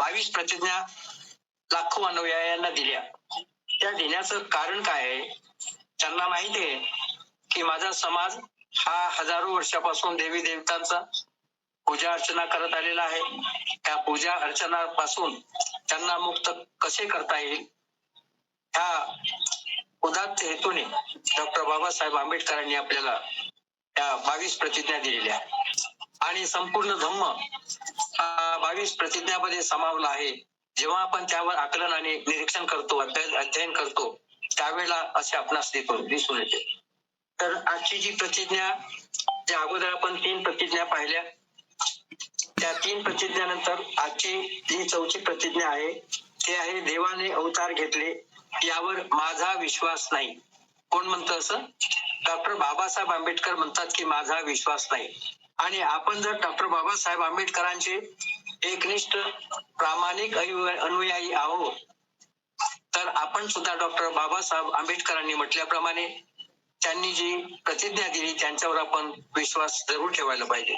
22 प्रतिज्ञा लाखो अनुयायांना दिल्या. त्या देण्याचं कारण काय आहे? त्यांना माहिती आहे की माझा समाज हा हजारो वर्षापासून देवी देवतांचा पूजा अर्चना करत आलेला आहे. त्या पूजा अर्चनापासून त्यांना मुक्त कसे करता येईल, ह्या उदात्त हेतूने डॉक्टर बाबासाहेब आंबेडकरांनी आपल्याला त्या 22 प्रतिज्ञा दिलेल्या आणि संपूर्ण धम्म 22 प्रतिज्ञामध्ये समावला आहे. जेव्हा आपण त्यावर आकलन आणि निरीक्षण करतो, अध्ययन करतो, त्यावेळेला असे आपणास दिसून येते. तर आजची जी प्रतिज्ञा, ज्या अगोदर आपण 3 प्रतिज्ञा पाहिल्या, त्या 3 प्रतिज्ञानंतर आजची जी 4थी प्रतिज्ञा आहे ते आहे देवाने अवतार घेतले यावर माझा विश्वास नाही. कोण म्हणतं असं? डॉक्टर बाबासाहेब आंबेडकर म्हणतात की माझा विश्वास नाही. आणि आपण जर डॉक्टर बाबासाहेब आंबेडकरांचे एकनिष्ठ प्रामाणिक अनुयायी आहोत, तर आपण सुद्धा डॉक्टर बाबासाहेब आंबेडकरांनी म्हटल्याप्रमाणे त्यांनी जी प्रतिज्ञा दिली त्यांच्यावर आपण विश्वास जरूर ठेवायला पाहिजे.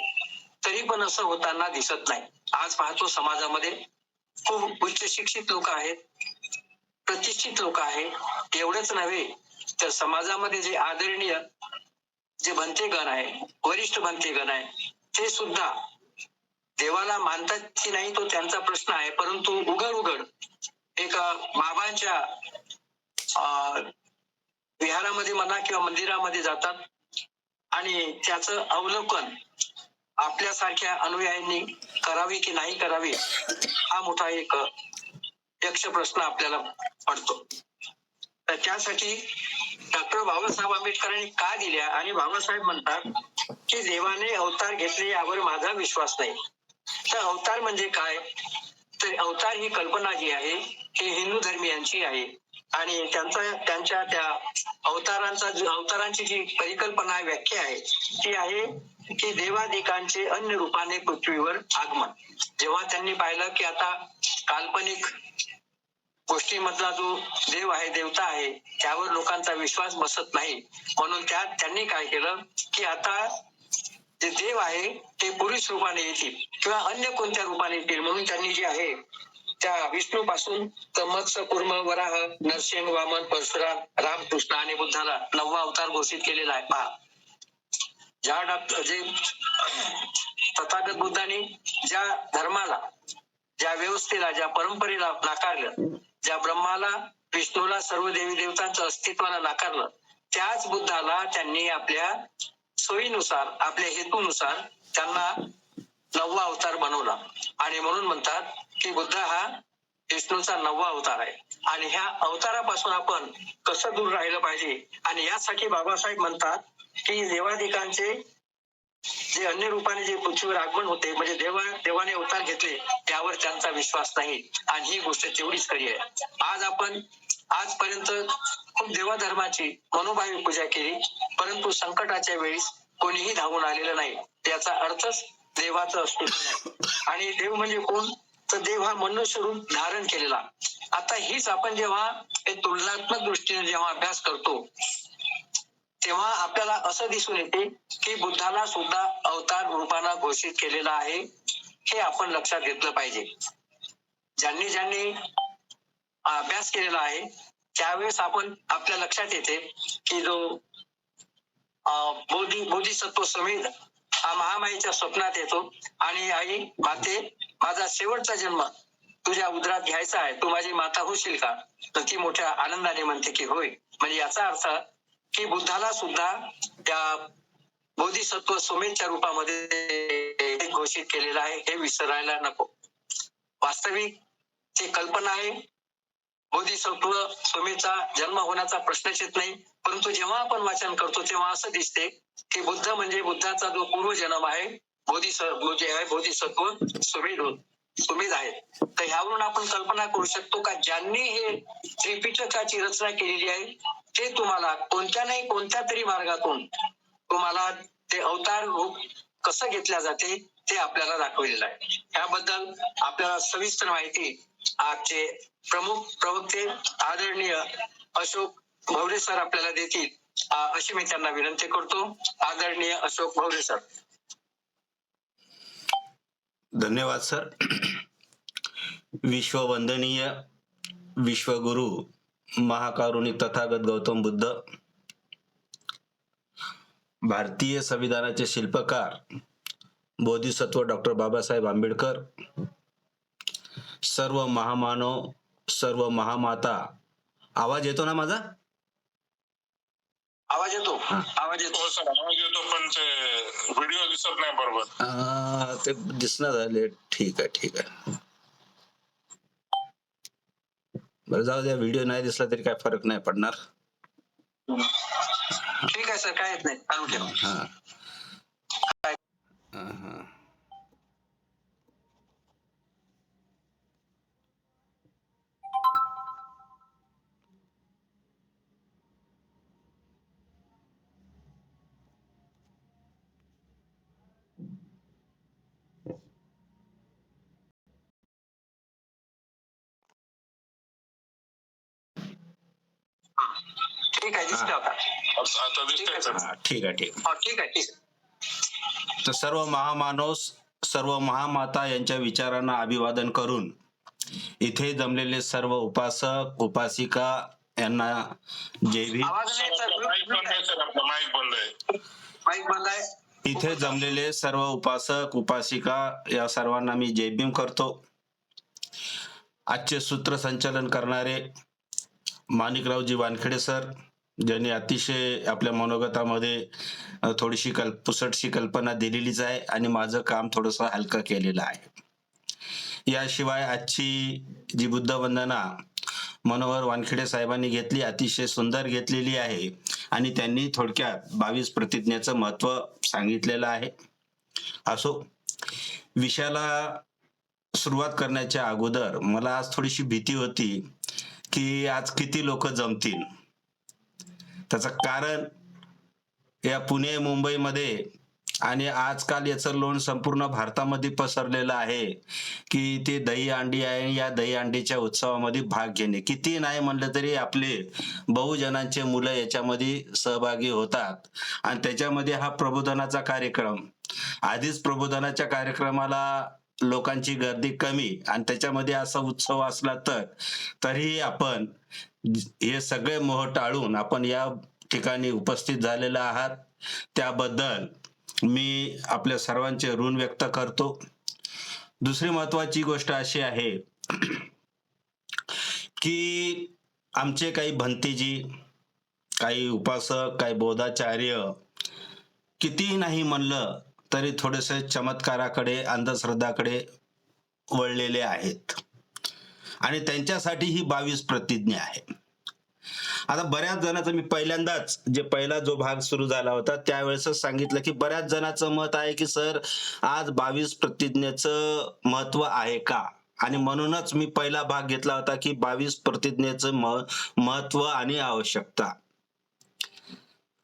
तरी पण असं होताना दिसत नाही. आज पाहतो समाजामध्ये खूप उच्च शिक्षित लोक आहेत, प्रतिष्ठित लोक आहेत. एवढंच नव्हे तर समाजामध्ये जे आदरणीय जे भंतेगण आहे, वरिष्ठ भंतेगण आहे, ते सुद्धा देवाला मानतात की नाही तो त्यांचा प्रश्न आहे, परंतु उघड एका बाबांच्या विहारामध्ये म्हणा किंवा मंदिरामध्ये जातात आणि त्याचं अवलोकन आपल्यासारख्या अनुयायांनी करावी की नाही करावी हा मोठा एक यक्ष प्रश्न आपल्याला पडतो. तर त्यासाठी डॉक्टर बाबासाहेब आंबेडकरांनी का दिल्या आणि बाबासाहेब म्हणतात की देवाने अवतार घेतले यावर माझा विश्वास नाही. तर अवतार म्हणजे काय? तर अवतार ही कल्पना जी आहे ही हिंदू धर्मियांची आहे आणि त्यांच्या त्या अवतारांची जी परिकल्पना व्याख्या आहे ती आहे की देवादिकांचे अन्य रूपाने पृथ्वीवर आगमन. जेव्हा त्यांनी पाहिलं की आता काल्पनिक गोष्टीमधला जो देव आहे, देवता आहे, त्यावर लोकांचा विश्वास बसत नाही, म्हणून त्यांनी काय केलं की आता जे देव आहे ते पुरुष रूपाने येतील किंवा अन्य कोणत्या रूपाने येतील, म्हणून त्यांनी जे आहे त्या विष्णू पासून तर मत्स्य, कुर्म, वराह, नरसिंह, वामन, परशुराम, रामकृष्ण आणि बुद्धाला 9वा अवतार घोषित केलेला आहे. पहा, जे तथागत बुद्धांनी ज्या धर्माला, ज्या व्यवस्थेला, ज्या परंपरेला नाकारलं, ज्या ब्रह्माला, विष्णूला, सर्व देवी देवतांचं अस्तित्वाला नाकारलं, त्याच बुद्धाला त्यांनी आपल्या सोयीनुसार, आपल्या हेतूनुसार त्यांना 9वा अवतार बनवला आणि म्हणून म्हणतात की बुद्ध हा विष्णूचा 9वा अवतार आहे. आणि ह्या अवतारापासून आपण कसं दूर राहिलं पाहिजे आणि यासाठी बाबासाहेब म्हणतात की देवादिकांचे जे अन्य रूपाने जे पृथ्वीवर आगमन होते, म्हणजे देवाने अवतार घेतले त्यावर त्यांचा विश्वास नाही आणि ही गोष्ट तेवढीच खरी आहे. आज आपण आजपर्यंत खूप देवाधर्माची मनोभावी पूजा केली, परंतु संकटाच्या वेळेस कोणीही धावून आलेलं नाही. त्याचा अर्थच देवाचं अस्तित्व नाही. आणि देव म्हणजे कोण? तर देव हा मनुष्य रूप धारण केलेला. आता हीच आपण जेव्हा तुलनात्मक दृष्टीने जेव्हा अभ्यास करतो तेव्हा आपल्याला असं दिसून येते की बुद्धाला सुद्धा अवतार रूपाने घोषित केलेला आहे, हे आपण लक्षात घेतलं पाहिजे. ज्यांनी अभ्यास केलेला आहे त्यावेळेस आपल्या लक्षात येते की जो बोधिसत्व समेध हा महामाईच्या स्वप्नात येतो आणि आई माते, माझा शेवटचा जन्म तुझ्या उदरात घ्यायचा आहे, तू माझी माता होशील का? तर ती मोठ्या आनंदाने म्हणते की होय. म्हणजे याचा अर्थ की बुद्धाला सुद्धा त्या बोधिसत्व सोमेच्या रूपामध्ये घोषित केलेलं आहे, हे विसरायला नको. वास्तविक ती कल्पना आहे. बोधिसत्व सोमेचा जन्म होण्याचा प्रश्नच येत नाही, परंतु जेव्हा आपण वाचन करतो तेव्हा असं दिसते की बुद्ध म्हणजे बुद्धाचा जो पूर्वजन्म आहे बोधिसत्व सुमेध आहे. तर ह्यावरून आपण कल्पना करू शकतो का ज्यांनी हे त्रिपिटकाची रचना केलेली आहे ते तुम्हाला कोणत्या नाही कोणत्या तरी मार्गातून तुम्हाला ते अवतार रूप कसं घेतल्या जाते ते आपल्याला दाखवलेलं आहे. याबद्दल आपल्याला सविस्तर माहिती आजचे प्रमुख प्रवक्ते आदरणीय अशोक भवरे सर आपल्याला देतील, अशी मी त्यांना विनंती करतो. आदरणीय अशोक भवरे सर. धन्यवाद सर. विश्ववंदनीय विश्वगुरु महाकारुणिक तथागत गौतम बुद्ध, भारतीय संविधानाचे शिल्पकार बोधिसत्व डॉक्टर बाबासाहेब आंबेडकर, सर्व महामानव, सर्व महामाता. आवाज येतो ना माझा? आवाज येतो? हा. आवाज येतो हो सर, आवाज येतो पण ते व्हिडिओ दिसत नाही बरोबर. ते दिसणार झाले. ठीक आहे, ठीक आहे. बरं, जाऊ द्या. व्हिडिओ नाही दिसला तरी काय फरक नाही पडणार. ठीक आहे सर, काय येत नाही, चालू ठेवा. हा हा. ठीक आहे, दिसलं आता. आता दिसतंय सर. हा, ठीक आहे, ठीक आहे. हो, ठीक आहे, ठीक आहे. तर सर्व महामानव, सर्व महामाता यांच्या विचारांना अभिवादन करून इथे जमलेले सर्व उपासक उपासिका यांना जय भीम. आवाज नाही येत सर, माईक बंद आहे सर, आपला माईक बंद आहे. माईक बंद आहे. इथे जमलेले सर्व उपासक उपासिका या सर्वांना मी जय भीम करतो. आजचे सूत्रसंचालन करणारे माणिकरावजी वानखेडे सर, ज्यांनी अतिशय आपल्या मनोगतामध्ये थोडीशी पुसटशी कल्पना दिलेलीच आहे आणि माझं काम थोडंसं हलकं केलेलं आहे. याशिवाय आजची जी बुद्धवंदना मनोहर वानखेडे साहेबांनी घेतली, अतिशय सुंदर घेतलेली आहे आणि त्यांनी थोडक्यात 22 प्रतिज्ञेचं महत्व सांगितलेलं आहे. असो, विषयाला सुरुवात करण्याच्या अगोदर मला आज थोडीशी भीती होती की आज किती लोक जमतील. त्याचं कारण या पुणे मुंबईमध्ये आणि आजकाल याचं लोण संपूर्ण भारतामध्ये पसरलेलं आहे की ते दही अंडी आहे, या दही अंडीच्या उत्सवामध्ये भाग घेणे. किती नाही म्हणलं तरी आपले बहुजनांचे मुलं याच्यामध्ये सहभागी होतात आणि त्याच्यामध्ये हा प्रबोधनाचा कार्यक्रम, आधीच प्रबोधनाच्या कार्यक्रमाला लोकांची गर्दी कमी आणि त्याच्यामध्ये असा उत्सव असला तरीही आपण हे सगळे मोह टाळून आपण या ठिकाणी उपस्थित झालेले आहात, त्याबद्दल मी आपल्या सर्वांचे ऋण व्यक्त करतो. दुसरी महत्वाची गोष्ट अशी आहे की आमचे काही भंतेजी, काही उपासक, काही बोधाचार्य कितीही नाही म्हणलं तरी थोडेसे चमत्काराकडे, अंधश्रद्धाकडे वळलेले आहेत आणि त्यांच्यासाठी ही 22 प्रतिज्ञा आहे. आता बऱ्याच जणांचं, मी पहिल्यांदाच पहिला जो भाग सुरू झाला होता त्यावेळेसच सांगितलं की बऱ्याच जणांचं मत आहे की सर आज 22 प्रतिज्ञेचं महत्व आहे का, आणि म्हणूनच मी पहिला भाग घेतला होता की 22 प्रतिज्ञेचं महत्व आणि आवश्यकता.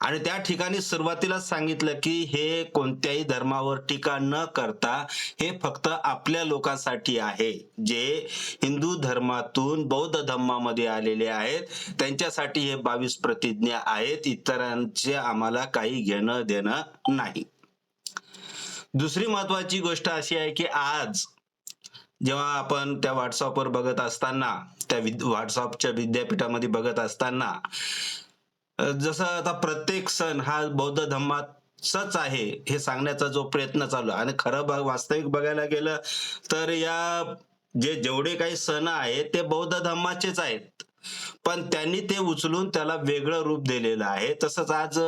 आणि त्या ठिकाणी सुरुवातीलाच सांगितलं की हे कोणत्याही धर्मावर टीका न करता हे फक्त आपल्या लोकांसाठी आहे, जे हिंदू धर्मातून बौद्ध धर्मामध्ये आलेले आहेत त्यांच्यासाठी हे 22 प्रतिज्ञा आहेत, इतरांचे आम्हाला काही घेणं देणं नाही. दुसरी महत्वाची गोष्ट अशी आहे की आज जेव्हा आपण त्या व्हॉट्सअपवर बघत असताना, त्या व्हॉट्सअपच्या विद्यापीठामध्ये बघत असताना, जसं आता प्रत्येक सण हा बौद्ध धर्माचाच आहे हे सांगण्याचा जो प्रयत्न चालू आहे, आणि खरं वास्तविक बघायला गेलं तर या जेवढे काही सण आहेत ते बौद्ध धर्माचेच आहेत, पण त्यांनी ते उचलून त्याला वेगळं रूप दिलेलं आहे. तसंच आज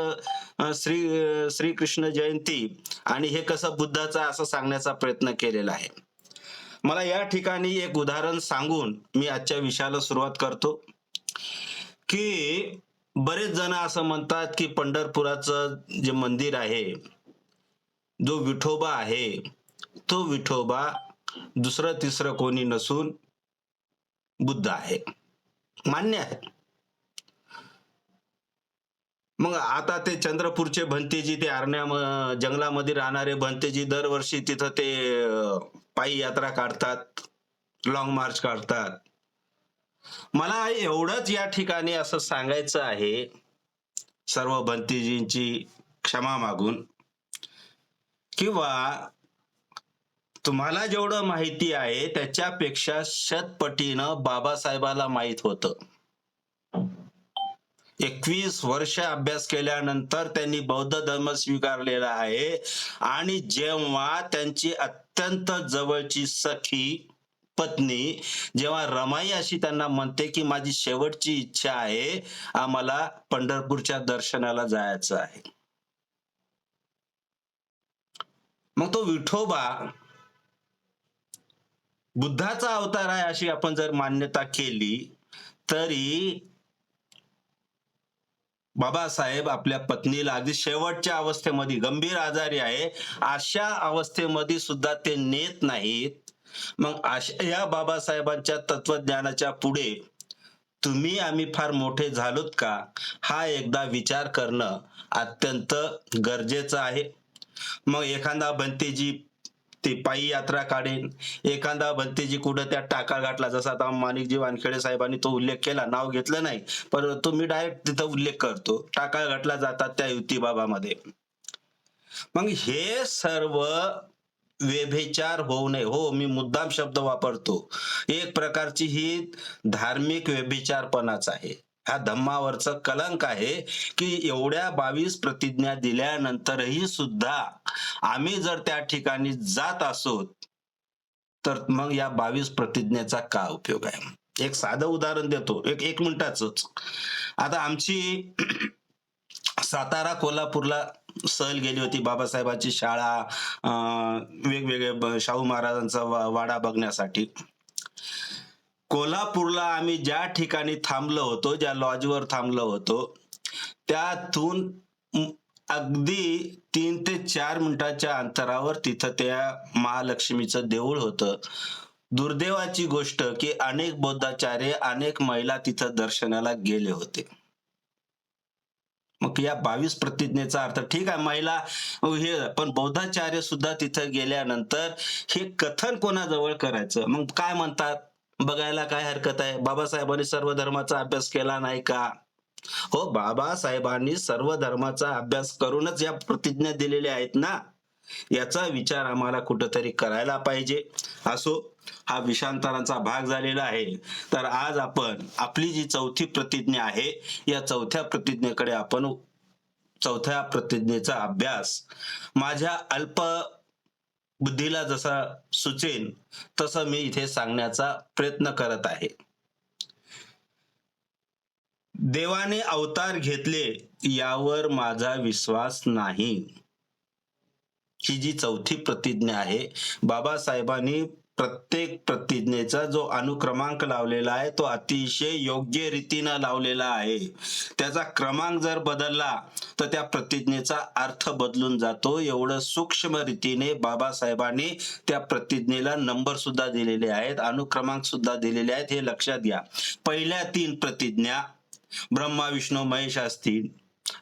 श्रीकृष्ण जयंती आणि हे कसं बुद्धाचं असं सांगण्याचा प्रयत्न केलेला आहे. मला या ठिकाणी एक उदाहरण सांगून मी आजच्या विषयाला सुरुवात करतो की बरेच जण असं म्हणतात की पंढरपुराचं जे मंदिर आहे, जो विठोबा आहे, तो विठोबा दुसरं तिसरं कोणी नसून बुद्ध आहे. मान्य आहे. मग आता ते चंद्रपूरचे भंतेजी, ते आरण्या जंगलामध्ये राहणारे भंतेजी दरवर्षी तिथं ते पायी यात्रा काढतात, लॉंग मार्च काढतात. मला एवढंच या ठिकाणी असं सांगायचं आहे, सर्व भंतेजींची क्षमा मागून, किंवा तुम्हाला जेवढं माहिती आहे त्याच्यापेक्षा शतपटीनं बाबासाहेबाला माहित होतं. 21 वर्ष अभ्यास केल्यानंतर त्यांनी बौद्ध धर्म स्वीकारलेला आहे आणि जेव्हा त्यांची अत्यंत जवळची सखी पत्नी जेव्हा रमाई अशी त्यांना म्हणते की माझी शेवटची इच्छा आहे, आम्हाला पंढरपूरच्या दर्शनाला जायचं आहे, मग तो विठोबा बुद्धाचा अवतार आहे अशी आपण जर मान्यता केली तरी बाबासाहेब आपल्या पत्नीला अगदी शेवटच्या अवस्थेमध्ये गंभीर आजारी आहे अशा अवस्थेमध्ये सुद्धा ते नेत नाहीत. मग अशा या बाबासाहेबांच्या तत्वज्ञानाच्या पुढे तुम्ही आम्ही फार मोठे झालोत का, हा एकदा विचार करणं अत्यंत गरजेचं आहे. मग एखादा भंतेजी ती पायी यात्रा काढेन, एखादा भंतेजी कुठं त्या टाका घाटला, जसा आता माणिकजी वानखेडे साहेबांनी तो उल्लेख केला, नाव घेतलं नाही परंतु मी डायरेक्ट तिथं उल्लेख करतो, टाका घाटला जातात त्या युती बाबामध्ये. मग हे सर्व व्यभिचार होऊ नये, हो मी मुद्दाम शब्द वापरतो, एक प्रकारची ही धार्मिक व्यभिचारपणाच आहे. हा धम्मावरचं कलंक आहे की एवढ्या 22 प्रतिज्ञा दिल्यानंतरही सुद्धा आम्ही जर त्या ठिकाणी जात असोत तर मग या 22 प्रतिज्ञेचा का उपयोग आहे. एक साधं उदाहरण देतो, एक मिनिटाचंच. आता आमची सातारा कोल्हापूरला सहल गेली होती, बाबासाहेबांची शाळा, वेगवेगळे शाहू महाराजांचा वाडा बघण्यासाठी. कोल्हापूरला आम्ही ज्या ठिकाणी थांबलो होतो, ज्या लॉजवर थांबलो होतो, त्यातून अगदी 3 ते 4 मिनिटाच्या अंतरावर तिथं त्या महालक्ष्मीचं देऊळ होतं. दुर्दैवाची गोष्ट की अनेक बौद्धाचार्य, अनेक महिला तिथं दर्शनाला गेले होते. मग या 22 प्रतिज्ञेचा अर्थ ठीक आहे, महिला हे, पण बौद्धाचार्य सुद्धा तिथं गेल्यानंतर हे कथन कोणाजवळ करायचं. मग काय म्हणतात, बघायला काय हरकत आहे, बाबासाहेबांनी सर्व धर्माचा अभ्यास केला नाही का. हो, बाबासाहेबांनी सर्व धर्माचा अभ्यास करूनच या प्रतिज्ञा दिलेल्या आहेत ना, याचा विचार आम्हाला कुठंतरी करायला पाहिजे. असो, हा विषांतरांचा भाग झालेला आहे. तर आज आपण आपली जी 4थी प्रतिज्ञा आहे, या 4थ्या प्रतिज्ञेकडे आपण 4थ्या प्रतिज्ञेचा अभ्यास माझ्या अल्प बुद्धीला जसा सुचेन तसं मी इथे सांगण्याचा प्रयत्न करत आहे. देवाने अवतार घेतले यावर माझा विश्वास नाही, ही जी 4थी प्रतिज्ञा आहे. बाबासाहेबांनी प्रत्येक प्रतिज्ञेचा जो अनुक्रमांक लावलेला आहे तो अतिशय योग्य रीतीनं लावलेला आहे. त्याचा क्रमांक जर बदलला तर त्या प्रतिज्ञेचा अर्थ बदलून जातो. एवढं सूक्ष्म रीतीने बाबासाहेबांनी त्या प्रतिज्ञेला नंबर सुद्धा दिलेले आहेत, अनुक्रमांक सुद्धा दिलेले आहेत, हे लक्षात घ्या. पहिल्या 3 प्रतिज्ञा ब्रह्मा विष्णू महेश असतील,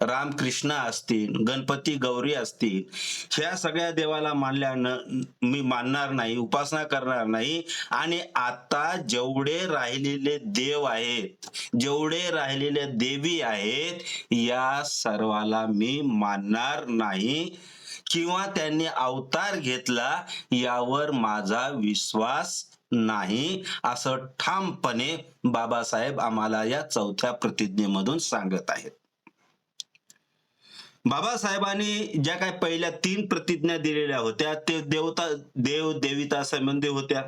रामकृष्ण असतील, गणपती गौरी असतील, ह्या सगळ्या देवाला मी मानणार नाही, उपासना करणार नाही. आणि आता जेवढे राहिलेले देव आहेत, जेवढे राहिलेले देवी आहेत, या सर्वाला मी मानणार नाही किंवा त्यांनी अवतार घेतला यावर माझा विश्वास नाही, असं ठामपणे बाबासाहेब आम्हाला या 4थ्या प्रतिज्ञेमधून सांगत आहेत. बाबासाहेबांनी ज्या काही पहिल्या 3 प्रतिज्ञा दिलेल्या होत्या ते देव देविता संबंधी होत्या.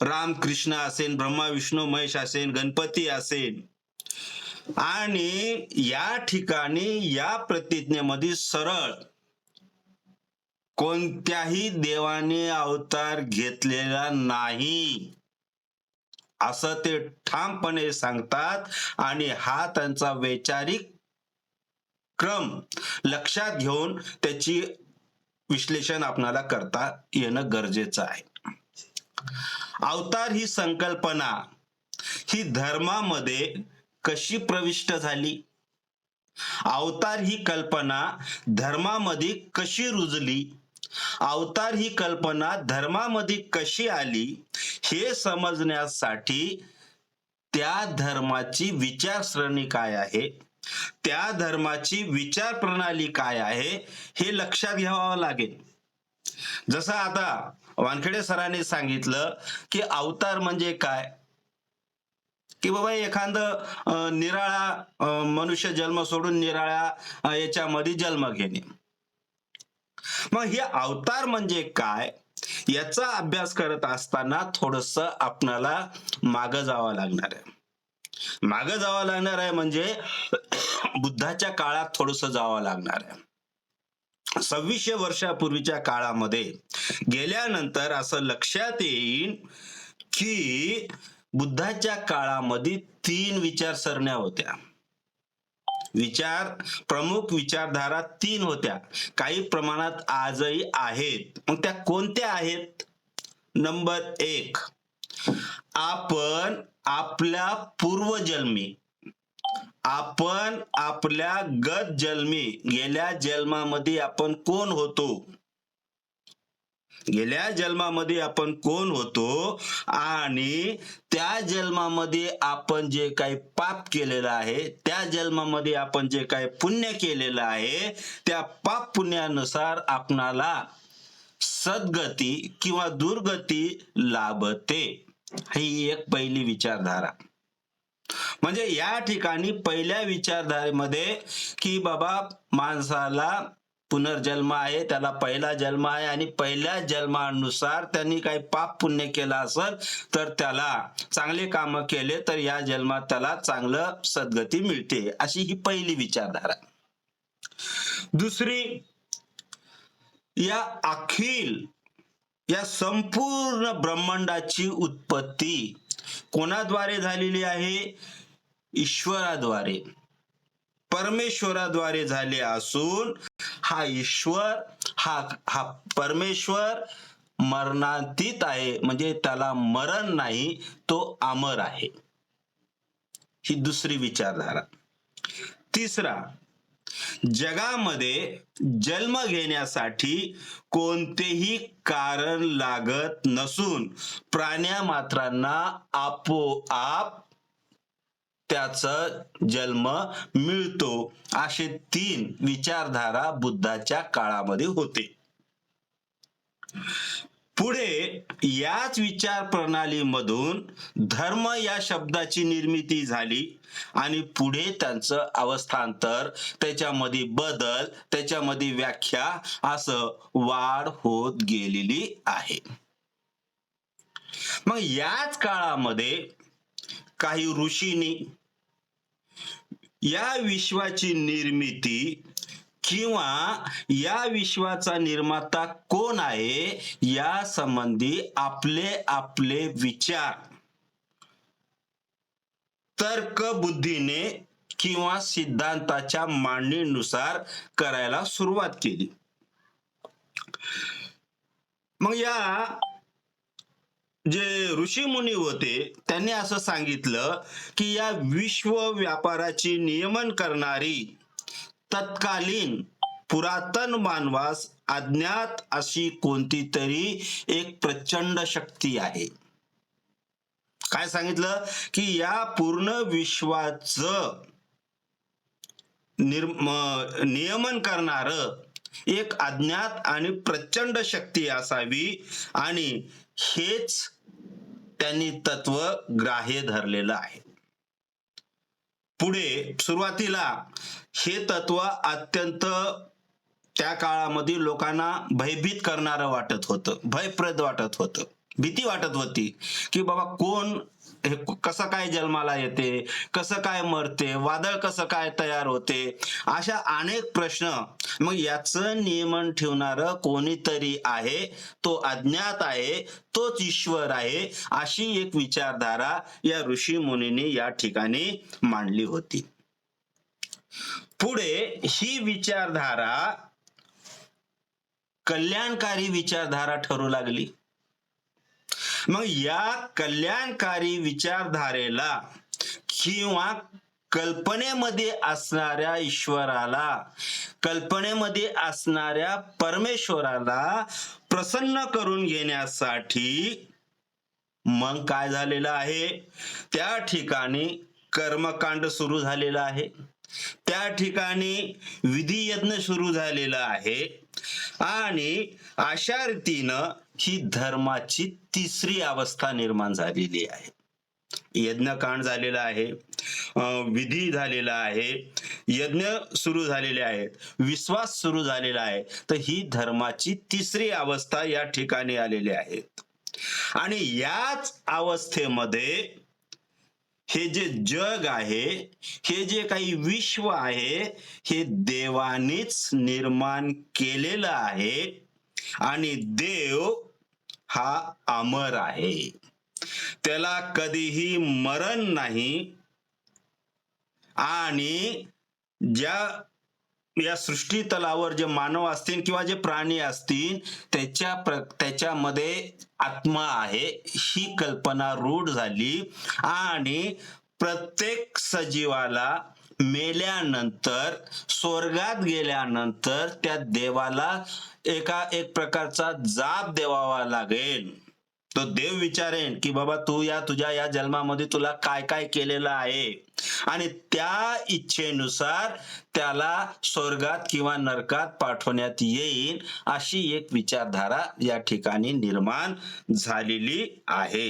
राम कृष्ण असेल, ब्रह्मा विष्णू महेश असेल, गणपती असेल. आणि या ठिकाणी या प्रतिज्ञेमध्ये सरळ कोणत्याही देवाने अवतार घेतलेला नाही असं ते ठामपणे सांगतात. आणि हा त्यांचा वैचारिक क्रम लक्षात घेऊन त्याची विश्लेषण आपल्याला करता येणं गरजेचं आहे. अवतार ही संकल्पना ही धर्मामध्ये कशी प्रविष्ट झाली, अवतार ही कल्पना धर्मामध्ये कशी रुजली, अवतार ही कल्पना धर्मामध्ये कशी आली, हे समजण्यासाठी त्या धर्माची विचारसरणी काय आहे, त्या धर्माची विचार प्रणाली काय आहे, हे लक्षात घ्यावं लागेल. जसं आता वानखेडे सरांनी सांगितलं की अवतार म्हणजे काय, की बाबा एखादं निराळा मनुष्य जन्म सोडून निराळ्या याच्यामध्ये जन्म घेणे. मग हे अवतार म्हणजे काय याचा अभ्यास करत असताना थोडस आपणाला मागं जावं लागणार आहे. मागं जावं लागणार आहे म्हणजे बुद्धाच्या काळात थोडस जावं लागणार आहे. 2600 वर्षापूर्वीच्या काळामध्ये गेल्यानंतर असं लक्षात येईल की बुद्धाच्या काळामध्ये 3 विचारसरण्या होत्या. प्रमुख विचारधारा 3 होत्या. काही प्रमाणात आजही आहेत. मग त्या कोणत्या आहेत? नंबर 1, आपण आपल्या पूर्वजन्मी, आपण आपल्या गत जन्मी, गेल्या जन्मामध्ये आपण कोण होतो, गेल्या जन्मामध्ये आपण कोण होतो आणि त्या जन्मामध्ये आपण जे काही पाप केलेलं आहे, त्या जन्मामध्ये आपण जे काही पुण्य केलेलं आहे, त्या पाप पुण्यानुसार आपणाला सद्गती किंवा दुर्गती लाभते. ही एक पहिली विचारधारा. म्हणजे या ठिकाणी पहिल्या विचारधारेमध्ये की बाबा माणसाला पुनर्जन्म आहे, त्याला पहिला जन्म आहे आणि पहिल्या जन्मानुसार त्यांनी काही पाप पुण्य केला असेल तर त्याला चांगले काम केले तर या जन्मात त्याला चांगलं सद्गती मिळते, अशी ही पहिली विचारधारा. दुसरी, या संपूर्ण ब्रह्मांडाची उत्पत्ती कोणाद्वारे झालेली आहे? ईश्वराद्वारे, परमेश्वराद्वारे झाले असून हा ईश्वर, हा परमेश्वर मरणातीत आहे, म्हणजे त्याला मरण नाही, तो अमर आहे. ही दुसरी विचारधारा. तिसरा, जगामध्ये जन्म घेण्यासाठी कोणतेही कारण लागत नसून प्राण्यामात्रांना आपोआप त्याचा जन्म मिळतो, असे 3 विचारधारा बुद्धाच्या काळामध्ये होते. पुढे याच विचार प्रणालीमधून धर्म या शब्दाची निर्मिती झाली आणि पुढे त्यांचं अवस्थांतर, त्याच्यामध्ये बदल, त्याच्यामध्ये व्याख्या, असं वाढ होत गेलेली आहे. मग याच काळामध्ये काही ऋषींनी या विश्वाची निर्मिती किंवा या विश्वाचा निर्माता कोण आहे या संबंधी आपले आपले विचार तर्क बुद्धीने किंवा सिद्धांताच्या मांडणीनुसार करायला सुरुवात केली. मग या जे ऋषी मुनी होते त्यांनी असं सांगितलं की या विश्व व्यापाराची नियमन करणारी तत्कालीन पुरातन मानवास अज्ञात अशी कोणती तरी एक प्रचंड शक्ती आहे. काय सांगितलं की या पूर्ण विश्वाचं नियमन करणार एक अज्ञात आणि प्रचंड शक्ती असावी आणि हेच त्यांनी तत्व ग्राह्य धरलेलं आहे. पुढे सुरुवातीला हे तत्व अत्यंत त्या काळामध्ये लोकांना भयभीत करणारं वाटत होतं, भयप्रद वाटत होतं, भीती वाटत होती की बाबा कोण हे कसं काय जन्माला येते, कसं काय मरते, वादळ कसं काय तयार होते, अशा अनेक प्रश्न. मग याचं नियमन ठेवणारं कोणीतरी आहे, तो अज्ञात आहे, तोच ईश्वर आहे, अशी एक विचारधारा या ऋषी मुनींनी या ठिकाणी मांडली होती. पुढे ही विचारधारा कल्याणकारी विचारधारा ठरू लागली. मग या कल्याणकारी विचारधारेला किंवा कल्पनेमध्ये असणाऱ्या ईश्वराला, कल्पनेमध्ये असणाऱ्या परमेश्वराला प्रसन्न करून घेण्यासाठी मग काय झालेलं आहे, त्या ठिकाणी कर्मकांड सुरू झालेलं आहे, त्या ठिकाणी विधी यज्ञ सुरू झालेला आहे आणि अशा रीतीनं ही धर्माची तिसरी अवस्था निर्माण झालेली आहे. यज्ञकांड झालेला आहे, विधी झालेला आहे, यज्ञ सुरू झालेले आहेत, विश्वास सुरू झालेला आहे. तर ही धर्माची तिसरी अवस्था या ठिकाणी आलेली आहे. आणि याच अवस्थेमध्ये हे जे जग आहे, हे जे काही विश्व आहे, हे देवानेच निर्माण केलेलं आहे. आणि देव हा अमर आहे, त्याला कधीही मरण नाही. आणि या सृष्टी तलावर जे मानव असतील किंवा जे प्राणी असतील त्याच्यामध्ये आत्मा आहे ही कल्पना रूढ झाली. आणि प्रत्येक सजीवाला मेल्यानंतर, स्वर्गात गेल्यानंतर त्या देवाला एक प्रकारचा जाप द्यावा लागेल. तो देव विचारेन की बाबा तू तुझ्या या जन्मामध्ये तुला काय काय केलेलं आहे, आणि त्या इच्छेनुसार त्याला स्वर्गात किंवा नरकात पाठवण्यात येईल. अशी एक विचारधारा या ठिकाणी निर्माण झालेली आहे.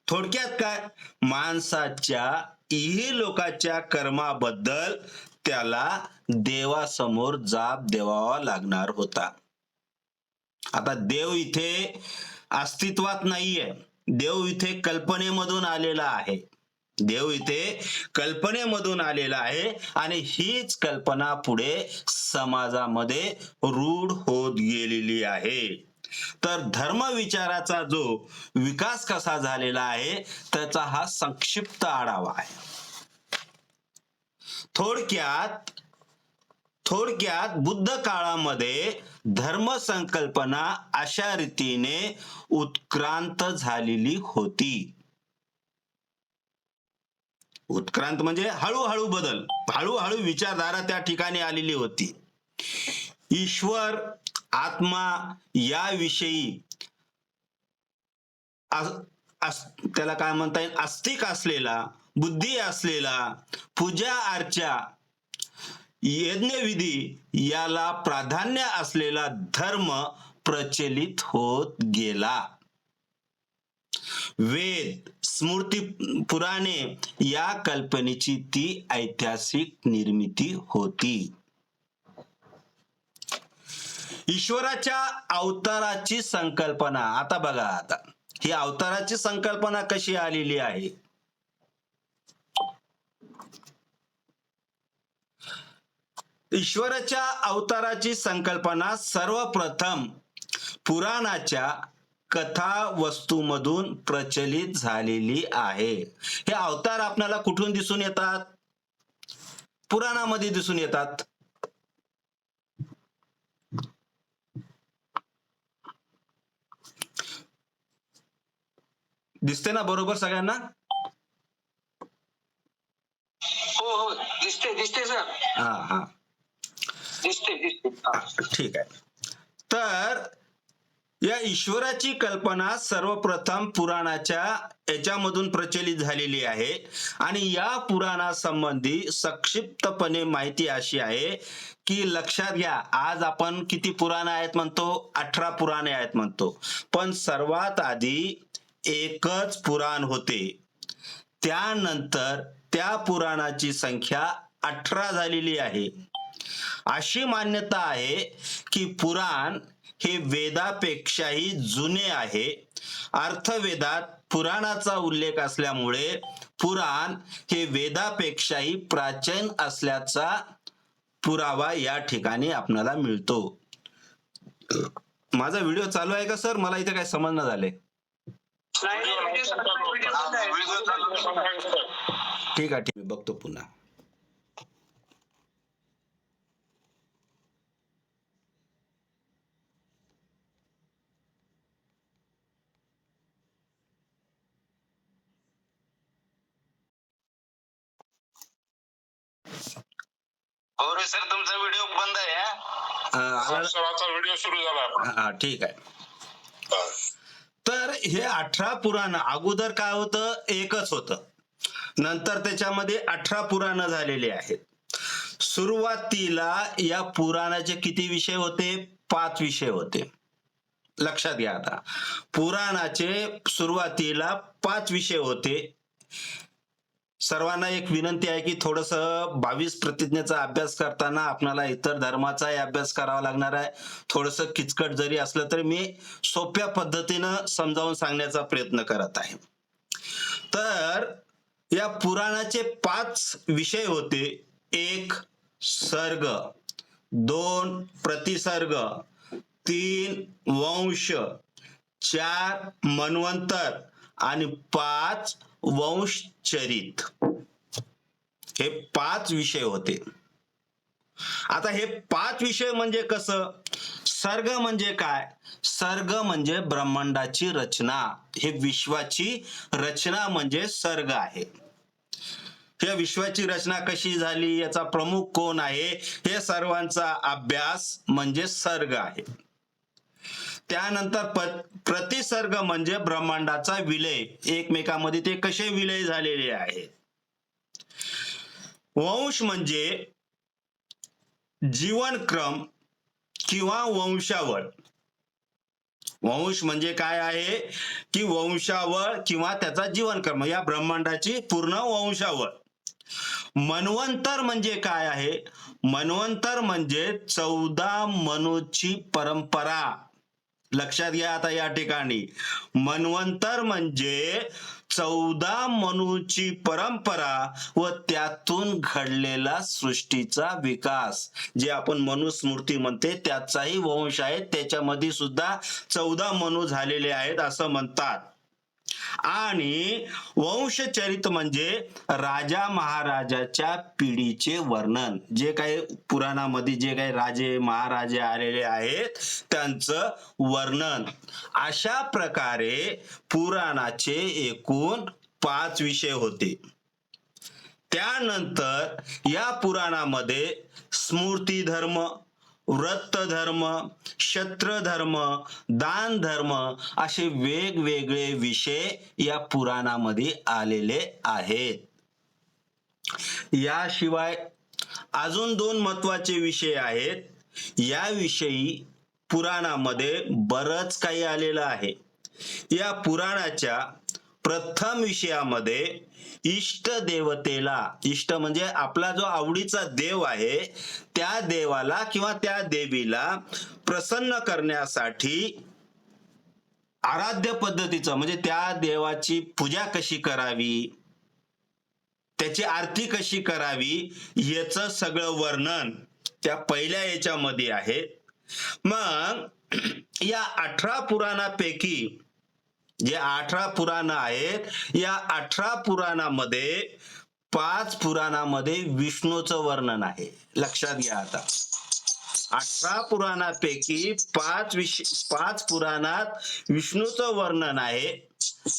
थोडक्यात काय, माणसाच्या इहलोकाच्या कर्माबद्दल त्याला देवासमोर जाप द्यावा लागणार होता. आता देव इथे अस्तित्वात नाहीये, देव इथे कल्पनेमधून आलेला आहे. देव इथे कल्पनेमधून आलेला आहे. आणि हीच कल्पना पुढे समाजामध्ये रूढ होत गेलेली आहे. तर धर्म विचाराचा जो विकास कसा झालेला आहे त्याचा हा संक्षिप्त आढावा आहे. थोडक्यात बुद्ध काळामध्ये धर्म संकल्पना अशा रीतीने उत्क्रांत झालेली होती. उत्क्रांत म्हणजे हळूहळू बदल, हळूहळू विचारधारा त्या ठिकाणी आलेली होती. ईश्वर, आत्मा याविषयी त्याला काय म्हणता येईल, आस्तिक असलेला, बुद्धी असलेला, पूजा अर्चा, यज्ञविधी याला प्राधान्य असलेला धर्म प्रचलित होत गेला. वेद, स्मृती, पुराणे या कल्पनेची ती ऐतिहासिक निर्मिती होती. ईश्वराच्या अवताराची संकल्पना, आता बघा, आता ही अवताराची संकल्पना कशी आलेली आहे. ईश्वराच्या अवताराची संकल्पना सर्वप्रथम पुराणाच्या कथा वस्तूमधून प्रचलित झालेली आहे. हे अवतार आपल्याला कुठून दिसून येतात? पुराणामध्ये दिसून येतात. दिसते ना बरोबर सगळ्यांना? हो, दिसते सर. हा दिसते. ठीक आहे. तर या ईश्वराची कल्पना सर्वप्रथम पुराणाच्या याच्यामधून प्रचलित झालेली आहे. आणि या पुराणासंबंधी संक्षिप्तपणे माहिती अशी आहे की लक्षात घ्या, आज आपण किती पुराणे आहेत म्हणतो? 18 पुराणे आहेत म्हणतो. पण सर्वात आधी एकच पुराण होते. त्यानंतर त्या पुराणाची संख्या 18 झालेली आहे. अशी मान्यता आहे की पुराण हे वेदापेक्षाही जुने आहे. अर्थवेदात पुराणाचा उल्लेख असल्यामुळे पुराण हे वेदापेक्षाही प्राचीन असल्याचा पुरावा या ठिकाणी आपल्याला मिळतो. माझा व्हिडिओ चालू आहे का सर? मला इथे काय समजणं झाले. ठीक आहे, मी बघतो पुन्हा. हो रे सर, तुमचा व्हिडिओ बंद आहे. व्हिडिओ सुरू झाला. हा ठीक आहे. तर हे 18 पुराण अगोदर काय होतं? एकच होतं. नंतर त्याच्यामध्ये 18 पुराण झालेली आहेत. सुरुवातीला या पुराणाचे किती विषय होते? 5 विषय होते. लक्षात घ्या. आता पुराणाचे सुरुवातीला 5 विषय होते. सर्वांना एक विनंती आहे की थोडस 22 प्रतिज्ञेचा अभ्यास करताना आपल्याला इतर धर्माचाही अभ्यास करावा लागणार आहे. थोडस किचकट जरी असलं तरी मी सोप्या पद्धतीनं समजावून सांगण्याचा प्रयत्न करत आहे. तर या पुराणाचे 5 विषय होते. 1 सर्ग, 2 प्रतिसर्ग, 3 वंश, 4 मन्वंतर आणि 5 वंशचरित. हे 5 विषय होते. आता हे 5 विषय म्हणजे कसं? सर्ग म्हणजे काय? सर्ग म्हणजे ब्रह्मांडाची रचना. हे विश्वाची रचना म्हणजे सर्ग आहे. या विश्वाची रचना कशी झाली, याचा प्रमुख कोण आहे, हे सर्वांचा अभ्यास म्हणजे सर्ग आहे. त्यानंतर प्रतिसर्ग म्हणजे ब्रह्मांडाचा विलय, एकमेकांमध्ये ते कसे विलय झालेले आहेत. वंश म्हणजे जीवनक्रम किंवा वंशावळ. वंश म्हणजे काय आहे की वंशावळ किंवा त्याचा जीवनक्रम, या ब्रह्मांडाची पूर्ण वंशावळ. मन्वंतर म्हणजे काय आहे? मन्वंतर म्हणजे 14 मनूची परंपरा. लक्षात घ्या. आता या ठिकाणी मन्वंतर म्हणजे 14 मनूची परंपरा व त्यातून घडलेला सृष्टीचा विकास, जे आपण मनुस्मृती म्हणते त्याचाही वंश आहे. त्याच्यामध्ये सुद्धा 14 मनू झालेले आहेत असं म्हणतात. आणि वंशचरित म्हणजे राजा महाराजाच्या पिढीचे वर्णन. जे काही पुराणामध्ये जे काही राजे महाराजे आलेले आहेत त्यांचं वर्णन. अशा प्रकारे पुराणाचे एकूण 5 विषय होते. त्यानंतर या पुराणामध्ये स्मृती धर्म, व्रत धर्म, क्षत्र धर्म, दान धर्म असे वेगवेगळे विषय या पुराणामध्ये आलेले आहेत. याशिवाय अजून 2 महत्वाचे विषय आहेत. याविषयी पुराणामध्ये बरंच काही आलेलं आहे. या पुराणाच्या प्रथम विषयामध्ये इष्ट देवतेला, इष्ट म्हणजे आपला जो आवडीचा देव आहे, त्या देवाला किंवा त्या देवीला प्रसन्न करण्यासाठी आराध्य पद्धतीचं म्हणजे त्या देवाची पूजा कशी करावी, त्याची आरती कशी करावी, याचं सगळं वर्णन त्या पहिल्या याच्यामध्ये आहे. मग या 18 पुराणापैकी जे 18 पुराण आहेत, या 18 पुराणामध्ये 5 पुराणामध्ये विष्णूचं वर्णन आहे. लक्षात घ्या. आता 18 पुराणापैकी 5 पुराणात विष्णूचं वर्णन आहे.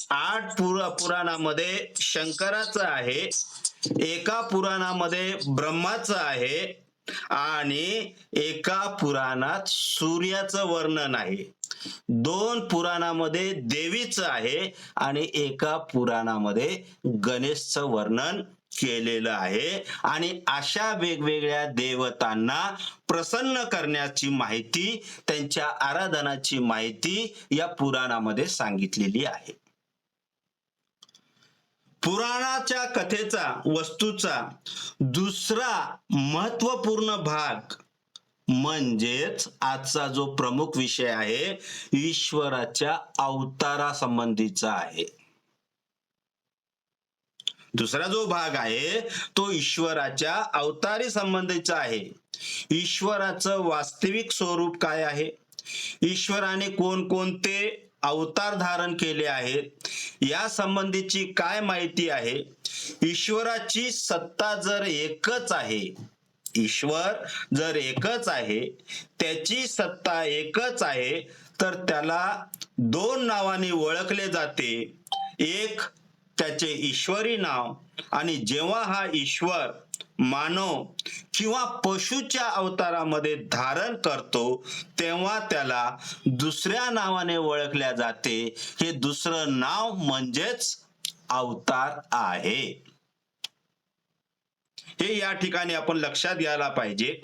8 पुराणामध्ये शंकराचं आहे, एका पुराणामध्ये ब्रह्माचं आहे आणि एका पुराणात सूर्याचं वर्णन आहे. 2 पुराणामध्ये देवीचं आहे आणि एका पुराणामध्ये गणेशचं वर्णन केलेलं आहे. आणि अशा वेगवेगळ्या देवतांना प्रसन्न करण्याची माहिती, त्यांच्या आराधनाची माहिती या पुराणामध्ये सांगितलेली आहे. पुराणाच्या कथेचा, वस्तूचा दुसरा महत्वपूर्ण भाग म्हणजेच आजचा जो प्रमुख विषय आहे, ईश्वराच्या अवतारासंबंधीचा आहे. दुसरा जो भाग आहे तो ईश्वराच्या अवतारी संबंधीचा आहे. ईश्वराचं वास्तविक स्वरूप काय आहे, ईश्वराने कोणकोणते अवतार धारण केले आहेत, या संबंधीची काय माहिती आहे. ईश्वराची सत्ता जर एकच आहे, ईश्वर जर एकच आहे, त्याची सत्ता एकच आहे, तर त्याला 2 नावाने ओळखले जाते. एक त्याचे ईश्वरी नाव, आणि जेव्हा हा ईश्वर मानव किंवा पशुच्या अवतारामध्ये धारण करतो तेव्हा त्याला दुसऱ्या नावाने ओळखल्या जाते. हे दुसरं नाव म्हणजेच अवतार आहे. हे या ठिकाणी आपण लक्षात घ्यायला पाहिजे.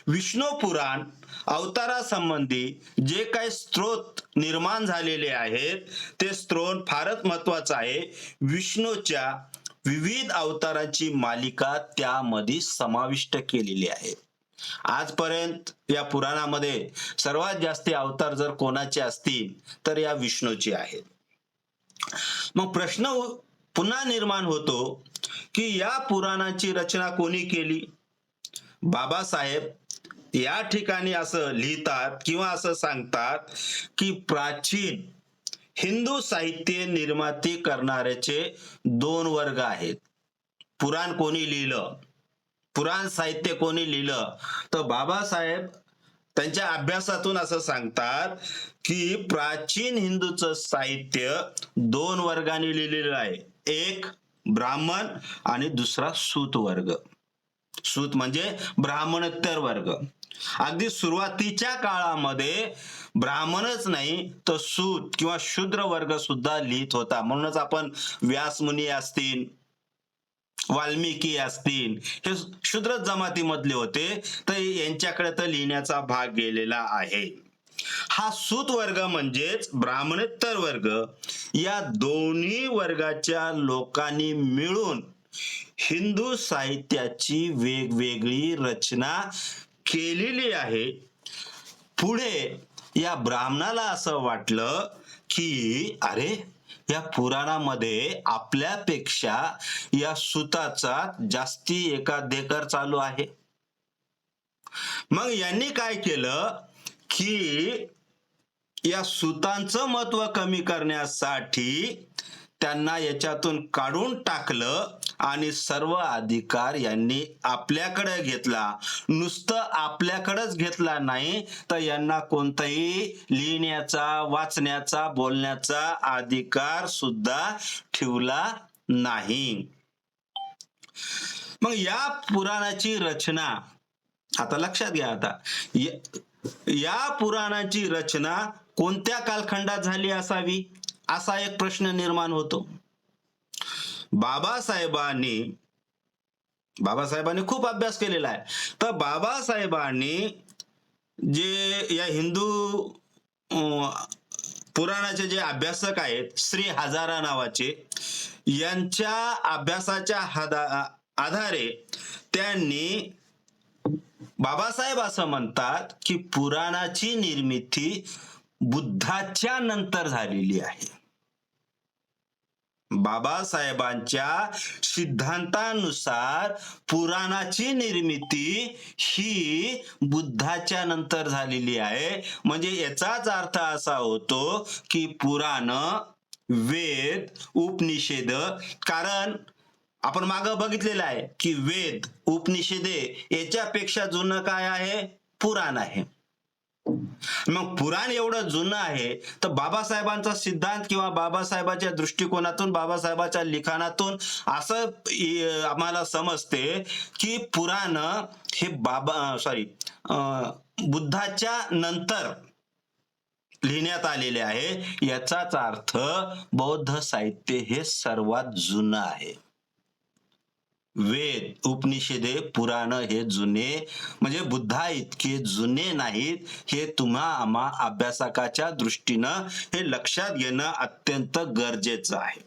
विष्णू पुराण अवतारासंबंधी जे काही स्त्रोत निर्माण झालेले आहेत ते स्त्रोत फारच महत्वाचं आहे. विष्णूच्या विविध अवताराची मालिका त्यामध्ये समाविष्ट केलेली आहे. आजपर्यंत या पुराणामध्ये सर्वात जास्त अवतार जर कोणाचे असतील तर या विष्णूचे आहेत. मग प्रश्न पुन्हा निर्माण होतो की या पुराणाची रचना कोणी केली? बाबासाहेब या ठिकाणी असं लिहितात किंवा असं सांगतात की प्राचीन हिंदू साहित्य निर्माती करणाऱ्याचे 2 वर्ग आहेत. पुराण कोणी लिहिलं, पुराण साहित्य कोणी लिहिलं, तर बाबासाहेब त्यांच्या अभ्यासातून असं सांगतात की प्राचीन हिंदूचं साहित्य 2 वर्गाने लिहिलेलं आहे. एक ब्राह्मण आणि दुसरा सूत वर्ग. सूत म्हणजे ब्राह्मणोत्तर वर्ग. अगदी सुरुवातीच्या काळामध्ये ब्राह्मणच नाही तर सूत किंवा शूद्र वर्ग सुद्धा लिहित होता. म्हणूनच आपण व्यासमुनी असतील, वाल्मिकी असतील, हे शूद्र जमातीमधले होते, तर यांच्याकडे तर लिहिण्याचा भाग गेलेला आहे. हा सूत वर्ग म्हणजेच ब्राह्मणोत्तर वर्ग, या दोन्ही वर्गाच्या लोकांनी मिळून हिंदू साहित्याची वेगवेगळी रचना केलेली आहे. पुढे या ब्राह्मणाला असं वाटलं की अरे या पुराणामध्ये आपल्यापेक्षा या सूताचा जास्ती एकाधिकार चालू आहे. मग यांनी काय केलं की या सूतांचं महत्व कमी करण्यासाठी त्यांना याच्यातून काढून टाकलं आणि सर्व अधिकार यांनी आपल्याकडे घेतला. नुसतं आपल्याकडेच घेतला नाही तर यांना कोणताही लिहिण्याचा, वाचण्याचा, बोलण्याचा अधिकार सुद्धा ठेवला नाही. मग या पुराणाची रचना आता लक्षात घ्या. आता या पुराणाची रचना कोणत्या कालखंडात झाली असावी असा एक प्रश्न निर्माण होतो. बाबासाहेबांनी खूप अभ्यास केलेला आहे. तर बाबासाहेबांनी जे या हिंदू पुराणाचे जे अभ्यासक आहेत श्री हजारा नावाचे, यांच्या अभ्यासाच्या आधारे त्यांनी बाबासाहेब असं म्हणतात की पुराणाची निर्मिती बुद्धाच्या नंतर झालेली आहे. बाबासाहेबांच्या सिद्धांतानुसार पुराणाची निर्मिती ही बुद्धाच्या नंतर झालेली आहे. म्हणजे याचाच अर्थ असा होतो की पुराण, वेद, उपनिषद, कारण आपण मागं बघितलेलं आहे की वेद, उपनिषदे याच्यापेक्षा जुनं काय आहे? पुराण आहे. मग पुराण एवढं जुनं आहे तर बाबासाहेबांचा सिद्धांत किंवा बाबासाहेबाच्या दृष्टिकोनातून, बाबासाहेबाच्या लिखाणातून असं आम्हाला समजते की पुराण हे बुद्धाच्या नंतर लिहिण्यात आलेले आहे. याचाच अर्थ बौद्ध साहित्य हे सर्वात जुनं आहे. वेद, उपनिषदे, पुराण हे जुने म्हणजे बुद्धा इतके जुने नाहीत. हे आम्हा अभ्यासकाच्या दृष्टीनं हे लक्षात घेणं अत्यंत गरजेचं आहे.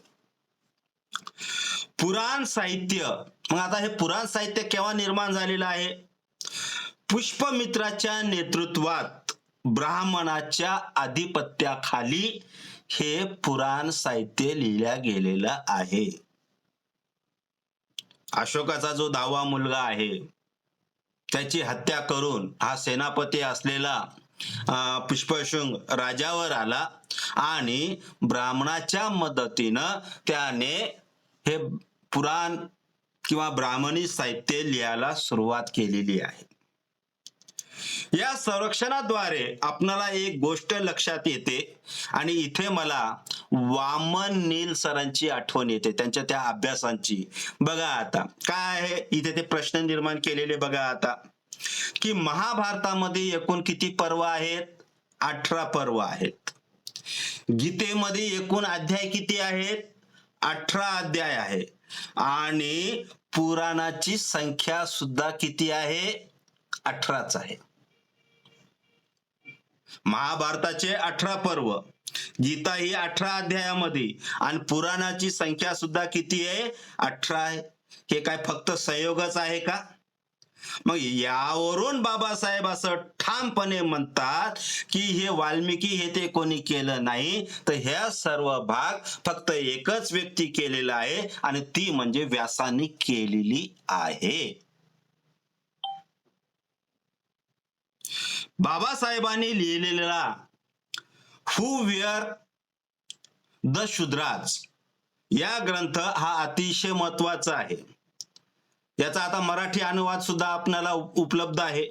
पुराण साहित्य, मग आता हे पुराण साहित्य केव्हा निर्माण झालेलं आहे? पुष्पमित्राच्या नेतृत्वात ब्राह्मणाच्या आधिपत्याखाली हे पुराण साहित्य लिहिलं गेलेलं आहे. अशोकाचा जो 10वा मुलगा आहे त्याची हत्या करून हा सेनापती असलेला पुष्पशृंग राजावर आला आणि ब्राह्मणाच्या मदतीनं त्याने हे पुराण किंवा ब्राह्मणी साहित्य लिहायला सुरुवात केलेली आहे. या संरक्षणाद्वारे आपणाला एक गोष्ट लक्षात येते आणि इथे मला वामन नील सरांची आठवण येते, त्यांच्या त्या अभ्यासांची. बघा आता काय आहे इथे ते प्रश्न निर्माण केलेले. बघा आता की महाभारतामध्ये एकूण किती पर्व आहेत? 18 पर्व आहेत. गीतेमध्ये एकूण अध्याय किती आहेत? 18 अध्याय आहे आणि पुराणाची संख्या सुद्धा किती आहे? 18च आहे. महाभारताचे 18 पर्व, गीता ही 18 अध्यायामध्ये आणि पुराणाची संख्या सुद्धा किती आहे? 18 आहे. हे काय फक्त संयोगच आहे का? मग यावरून बाबासाहेब असं ठामपणे म्हणतात की हे वाल्मिकी हे ते कोणी केलं नाही, तर ह्या सर्व भाग फक्त एकच व्यक्ती केलेला आहे आणि ती म्हणजे व्यासांनी केलेली आहे. बाबासाहेबांनी लिहिलेला हू वेअर द शूद्राज या ग्रंथ हा अतिशय महत्वाचा आहे. याचा आता मराठी अनुवाद सुद्धा आपल्याला उपलब्ध आहे.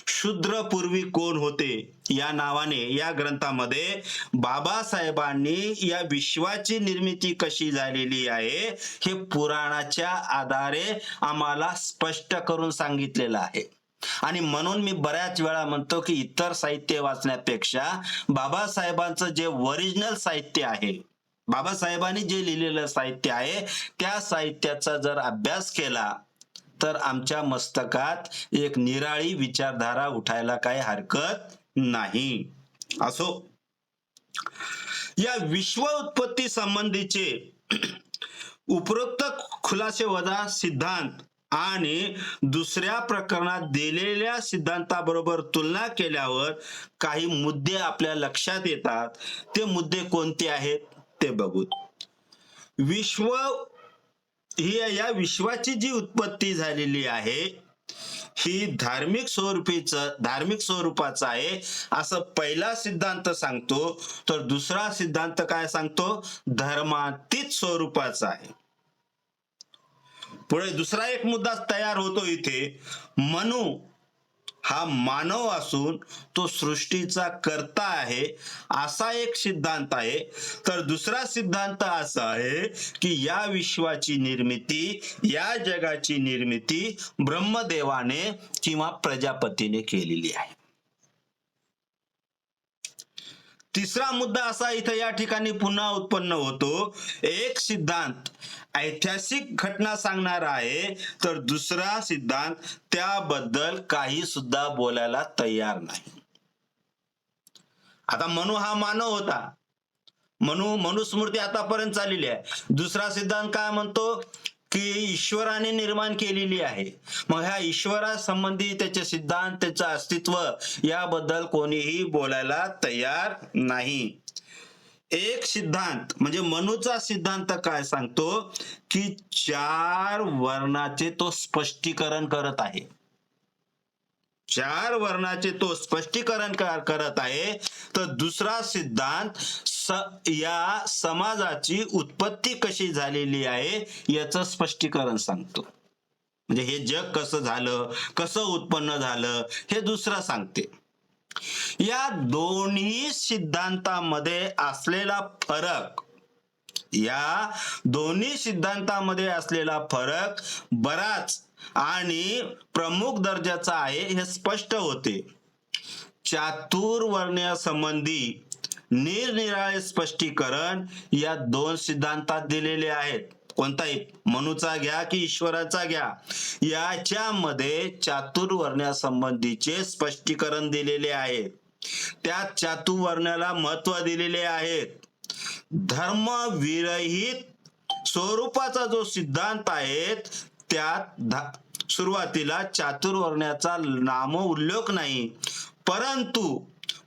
शूद्र पूर्वी कोण होते या नावाने या ग्रंथामध्ये बाबासाहेबांनी या विश्वाची निर्मिती कशी झालेली आहे हे पुराणाच्या आधारे आम्हाला स्पष्ट करून सांगितलेलं आहे. आणि म्हणून मी बऱ्याच वेळा म्हणतो की इतर साहित्य वाचण्यापेक्षा बाबासाहेबांचं जे ओरिजिनल साहित्य आहे, बाबासाहेबांनी जे लिहिलेलं साहित्य आहे त्या साहित्याचा जर अभ्यास केला तर आमच्या मस्तकात एक निराळी विचारधारा उठायला काही हरकत नाही. असो, या विश्व उत्पत्ती संबंधीचे उपरोक्त खुलासे वजा सिद्धांत आणि दुसऱ्या प्रकरणात दिलेल्या सिद्धांताबरोबर तुलना केल्यावर काही मुद्दे आपल्या लक्षात येतात. ते मुद्दे कोणते आहेत ते बघू. या विश्वाची जी उत्पत्ती झालेली आहे ही धार्मिक स्वरूपाचा आहे असं पहिला सिद्धांत सांगतो, तर दुसरा सिद्धांत काय सांगतो? धर्मातीत स्वरूपाचा आहे. पुढे दुसरा एक मुद्दा तयार होतो इथे. मनु हा मानव असून तो सृष्टीचा कर्ता आहे असा एक सिद्धांत आहे. तर दुसरा सिद्धांत असा आहे की या विश्वाची निर्मिती, या जगाची निर्मिती ब्रह्मदेवाने किंवा प्रजापतीने केलेली आहे. तिसरा मुद्दा असा इथं या ठिकाणी पुन्हा उत्पन्न होतो. एक सिद्धांत ऐतिहासिक घटना सांगणारा आहे, तर दुसरा सिद्धांत त्याबद्दल काही सुद्धा बोलायला तयार नाही. आता मनु हा मानव होता, मनुस्मृती आतापर्यंत चाललेली आहे. दुसरा सिद्धांत काय म्हणतो की ईश्वराने निर्माण केलेली आहे. मग ह्या ईश्वरा संबंधी त्याचे सिद्धांत, त्याचं अस्तित्व याबद्दल कोणीही बोलायला तयार नाही. एक सिद्धांत म्हणजे मनुचा सिद्धांत काय सांगतो की 4 वर्णाचे तो स्पष्टीकरण करत आहे. 4 वर्णाचे तो स्पष्टीकरण करत आहे. तर दुसरा सिद्धांत या समाजाची उत्पत्ती कशी झालेली आहे याचं स्पष्टीकरण सांगतो. म्हणजे हे जग कसं झालं, कसं उत्पन्न झालं हे दुसरा सांगते. या दोन्ही सिद्धांतामध्ये असलेला फरक बराच आणि प्रमुख दर्जाचा आहे हे स्पष्ट होते. चातुर्वर्ण्य संबंधी निरनिराळे स्पष्टीकरण या 2 सिद्धांतात दिलेले आहेत. कोणताही मनुचा घ्या की ईश्वराचा घ्या, याच्यामध्ये चातुर्वर्ण्या संबंधीचे स्पष्टीकरण दिलेले आहे. त्या चातुर्वर्ण्याला महत्व दिलेले आहेत. धर्मविरहित स्वरूपाचा जो सिद्धांत आहे त्यात सुरुवातीला चातुर्वर्ण्याचा नामोल्लेख नाही, परंतु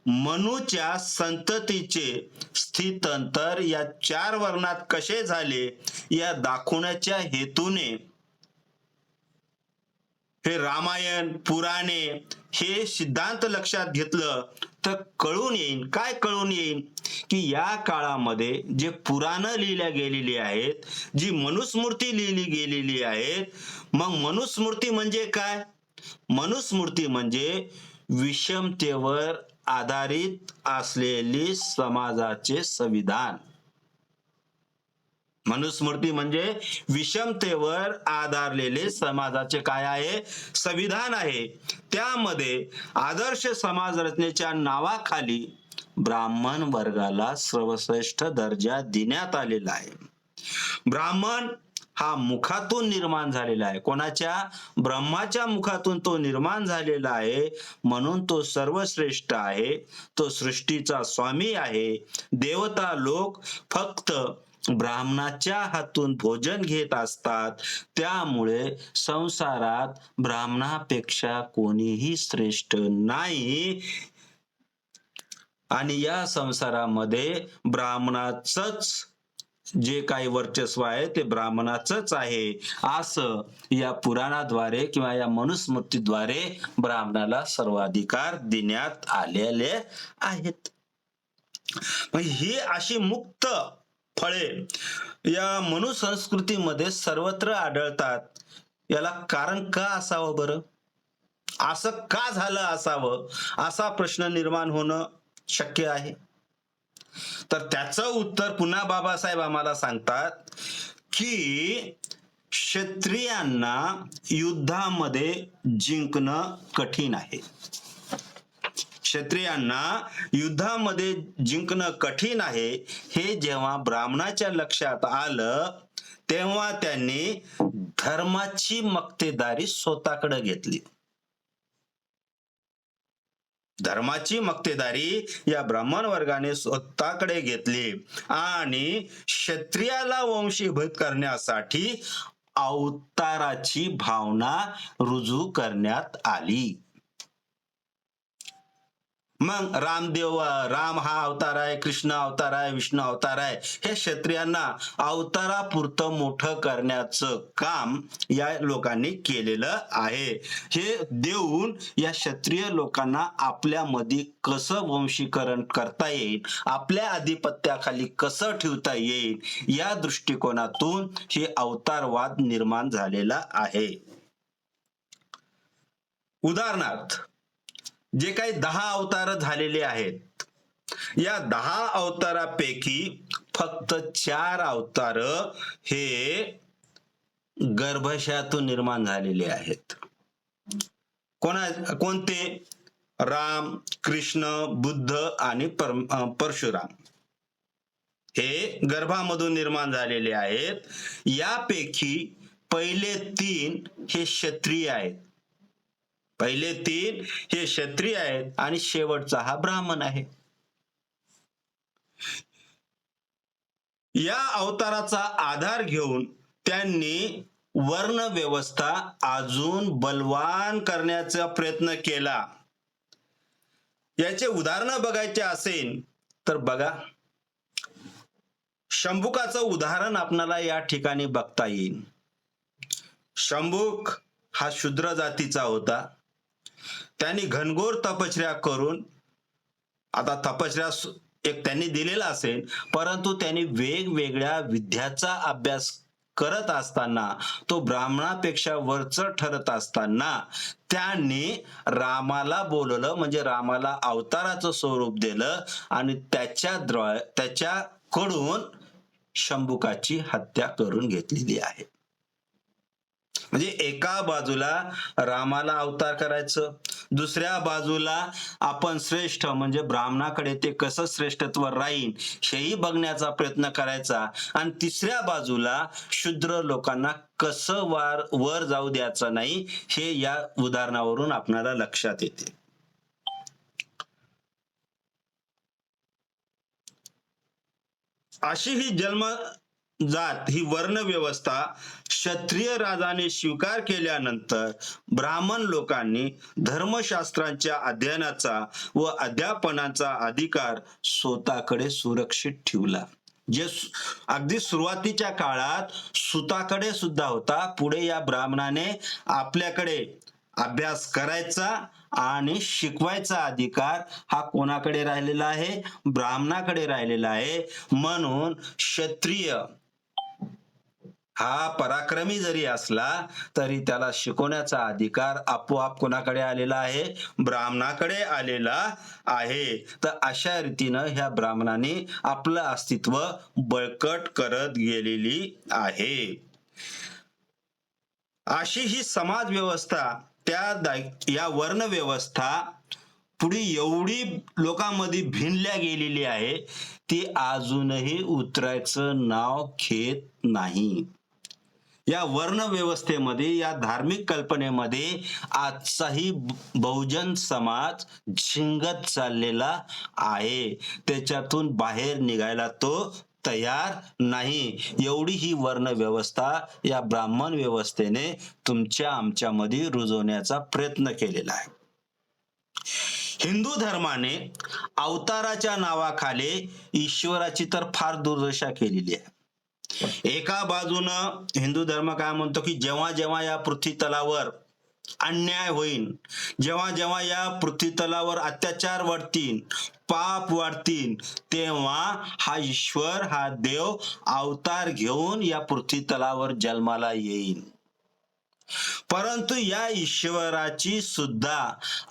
मनुच्या संततीचे स्थित्यंतर या 4 वर्णात कसे झाले या दाखवण्याच्या हेतूने हे रामायण, पुराणे हे सिद्धांत लक्षात घेतलं तर कळून येईल की या काळामध्ये जे पुराणं लिहिल्या गेलेली आहेत, जी मनुस्मृती लिहिली गेलेली आहेत. मग मनुस्मृती म्हणजे काय? मनुस्मृती म्हणजे विषमतेवर आधारित असलेली समाजाचे संविधान. मनुस्मृती म्हणजे विषमतेवर आधारलेले समाजाचे काय आहे? संविधान आहे. त्यामध्ये आदर्श समाज रचनेच्या नावाखाली ब्राह्मण वर्गाला सर्वश्रेष्ठ दर्जा देण्यात आलेला आहे. ब्राह्मण हा मुखातून निर्माण झालेला आहे. कोणाच्या? ब्रह्माच्या मुखातून तो निर्माण झालेला आहे. म्हणून तो सर्वश्रेष्ठ आहे. तो सृष्टीचा स्वामी आहे. देवता लोक फक्त ब्राह्मणाच्या हातून भोजन घेत असतात. त्यामुळे संसारात ब्राह्मणापेक्षा कोणीही श्रेष्ठ नाही. आणि या संसारामध्ये ब्राह्मणाचंच जे काही वर्चस्व आहे ते ब्राह्मणाचंच आहे, असं या पुराणाद्वारे किंवा या मनुस्मृतीद्वारे ब्राह्मणाला सर्वाधिकार देण्यात आलेले आहेत. ही अशी मुक्त फळे या मनुसंस्कृतीमध्ये सर्वत्र आढळतात. याला कारण का असावं बरं? असं का झालं असावं, असा प्रश्न निर्माण होणं शक्य आहे. तर त्याचं उत्तर पुन्हा बाबासाहेब आम्हाला सांगतात की क्षत्रियांना युद्धामध्ये जिंकणं कठीण आहे. क्षत्रियांना युद्धामध्ये जिंकणं कठीण आहे हे जेव्हा ब्राह्मणाच्या लक्षात आलं तेव्हा त्यांनी धर्माची मक्तेदारी स्वतःकडे घेतली. धर्माची मक्तेदारी या ब्राह्मण वर्गाने स्वतःकडे घेतली आणि क्षत्रियाला वंशीभूत करण्यासाठी अवताराची भावना रुजू करण्यात आली. मग राम हा अवतार आहे, कृष्ण अवतार आहे, विष्णू अवतार आहे. हे क्षत्रियांना अवतारापुरतं मोठं करण्याचं काम या लोकांनी केलेलं आहे. हे देऊन या क्षत्रिय लोकांना आपल्यामध्ये कसं वंशीकरण करता येईल, आपल्या अधिपत्याखाली कसं ठेवता येईल, या दृष्टिकोनातून हे अवतारवाद निर्माण झालेला आहे. उदाहरणार्थ जे काही 10 अवतार झालेले आहेत, या 10 अवतारापैकी फक्त 4 अवतार हे गर्भाशयातून निर्माण झालेले आहेत. कोणते? राम, कृष्ण, बुद्ध आणि परशुराम हे गर्भामधून निर्माण झालेले आहेत. यापैकी पहिले 3 हे क्षत्रिय आहेत. पहिले 3 हे क्षत्रिय आहेत आणि शेवटचा हा ब्राह्मण आहे. या अवताराचा आधार घेऊन त्यांनी वर्ण व्यवस्था अजून बलवान करण्याचा प्रयत्न केला. याचे उदाहरण बघायचे असेल तर बघा, शंभुकाचं उदाहरण आपल्याला या ठिकाणी बघता येईल. शंभुक हा शूद्र जातीचा होता. त्यांनी घनघोर तपश्चर्या करून, आता तपश्चर्या एक त्यांनी दिलेला असेल, परंतु त्यांनी वेगवेगळ्या विद्याचा अभ्यास करत असताना, तो ब्राह्मणापेक्षा वरचढ ठरत असताना त्यांनी रामाला बोलवलं, म्हणजे रामाला अवताराचं स्वरूप दिलं आणि त्याच्याकडून शंभुकाची हत्या करून घेतलेली आहे. म्हणजे एका बाजूला रामाला अवतार करायचं, दुसऱ्या बाजूला आपण श्रेष्ठ म्हणजे ब्राह्मणाकडे ते कसं श्रेष्ठत्व राहील हेही बघण्याचा प्रयत्न करायचा, आणि तिसऱ्या बाजूला शूद्र लोकांना कसं वर जाऊ द्यायचं नाही हे या उदाहरणावरून आपल्याला लक्षात येते. अशी ही जन्मजात ही वर्ण व्यवस्था क्षत्रिय राजाने स्वीकार केल्यानंतर ब्राह्मण लोकांनी धर्मशास्त्रांच्या अध्ययनाचा व अध्यापनाचा अधिकार स्वतःकडे सुरक्षित ठेवला. जे अगदी सुरुवातीच्या काळात स्वतःकडे सुद्धा होता, पुढे या ब्राह्मणाने आपल्याकडे अभ्यास करायचा आणि शिकवायचा अधिकार हा कोणाकडे राहिलेला आहे? ब्राह्मणाकडे राहिलेला आहे. म्हणून क्षत्रिय हा पराक्रमी जरी असला तरी त्याला शिकवण्याचा अधिकार आपोआप कोणाकडे आलेला आहे? ब्राह्मणाकडे आलेला आहे. तर अशा रीतीनं ह्या ब्राह्मणाने आपलं अस्तित्व बळकट करत गेलेली आहे. अशी ही समाज व्यवस्था, या वर्ण व्यवस्था पुढे एवढी लोकांमध्ये भिनल्या गेलेली आहे ती अजूनही उतरायचं नाव घेत नाही. या वर्ण व्यवस्थेमध्ये, या धार्मिक कल्पनेमध्ये आजचाही बहुजन समाज झिंगत चाललेला आहे. त्याच्यातून बाहेर निघायला तो तयार नाही. एवढी ही वर्ण व्यवस्था या ब्राह्मण व्यवस्थेने तुमच्या आमच्यामध्ये रुजवण्याचा प्रयत्न केलेला आहे. हिंदू धर्माने अवताराच्या नावाखाली ईश्वराची तर फार दुर्दशा केलेली आहे. एका बाजूनं हिंदू धर्म काय म्हणतो की जेव्हा जेव्हा या पृथ्वी तलावर अन्याय होईल, जेव्हा जेव्हा या पृथ्वी तलावर अत्याचार वाढतील, पाप वाढतील, तेव्हा हा ईश्वर, हा देव अवतार घेऊन या पृथ्वी तलावर जन्माला येईल. परंतु या ईश्वराची सुद्धा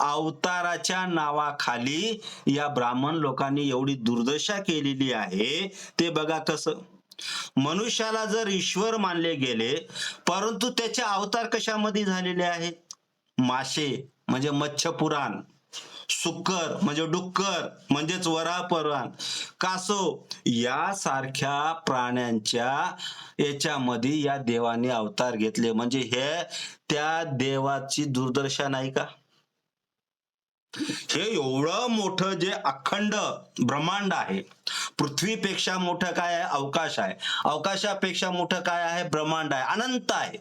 अवताराच्या नावाखाली या ब्राह्मण लोकांनी एवढी दुर्दशा केलेली आहे. ते बघा कसं. मनुष्याला जर ईश्वर मानले गेले, परंतु त्याचे अवतार कशामध्ये झालेले आहेत? मासे म्हणजे मत्स्यपुराण, सुकर म्हणजे डुक्कर म्हणजेच वराहपुराण, कासव यासारख्या प्राण्यांच्या याच्यामध्ये या देवाने अवतार घेतले. म्हणजे हे त्या देवाची दुर्दशा नाही का? हे एवढं मोठं जे अखंड ब्रह्मांड आहे, पृथ्वीपेक्षा मोठं काय आहे? अवकाश आहे. अवकाशापेक्षा मोठं काय आहे? ब्रह्मांड आहे, अनंत आहे.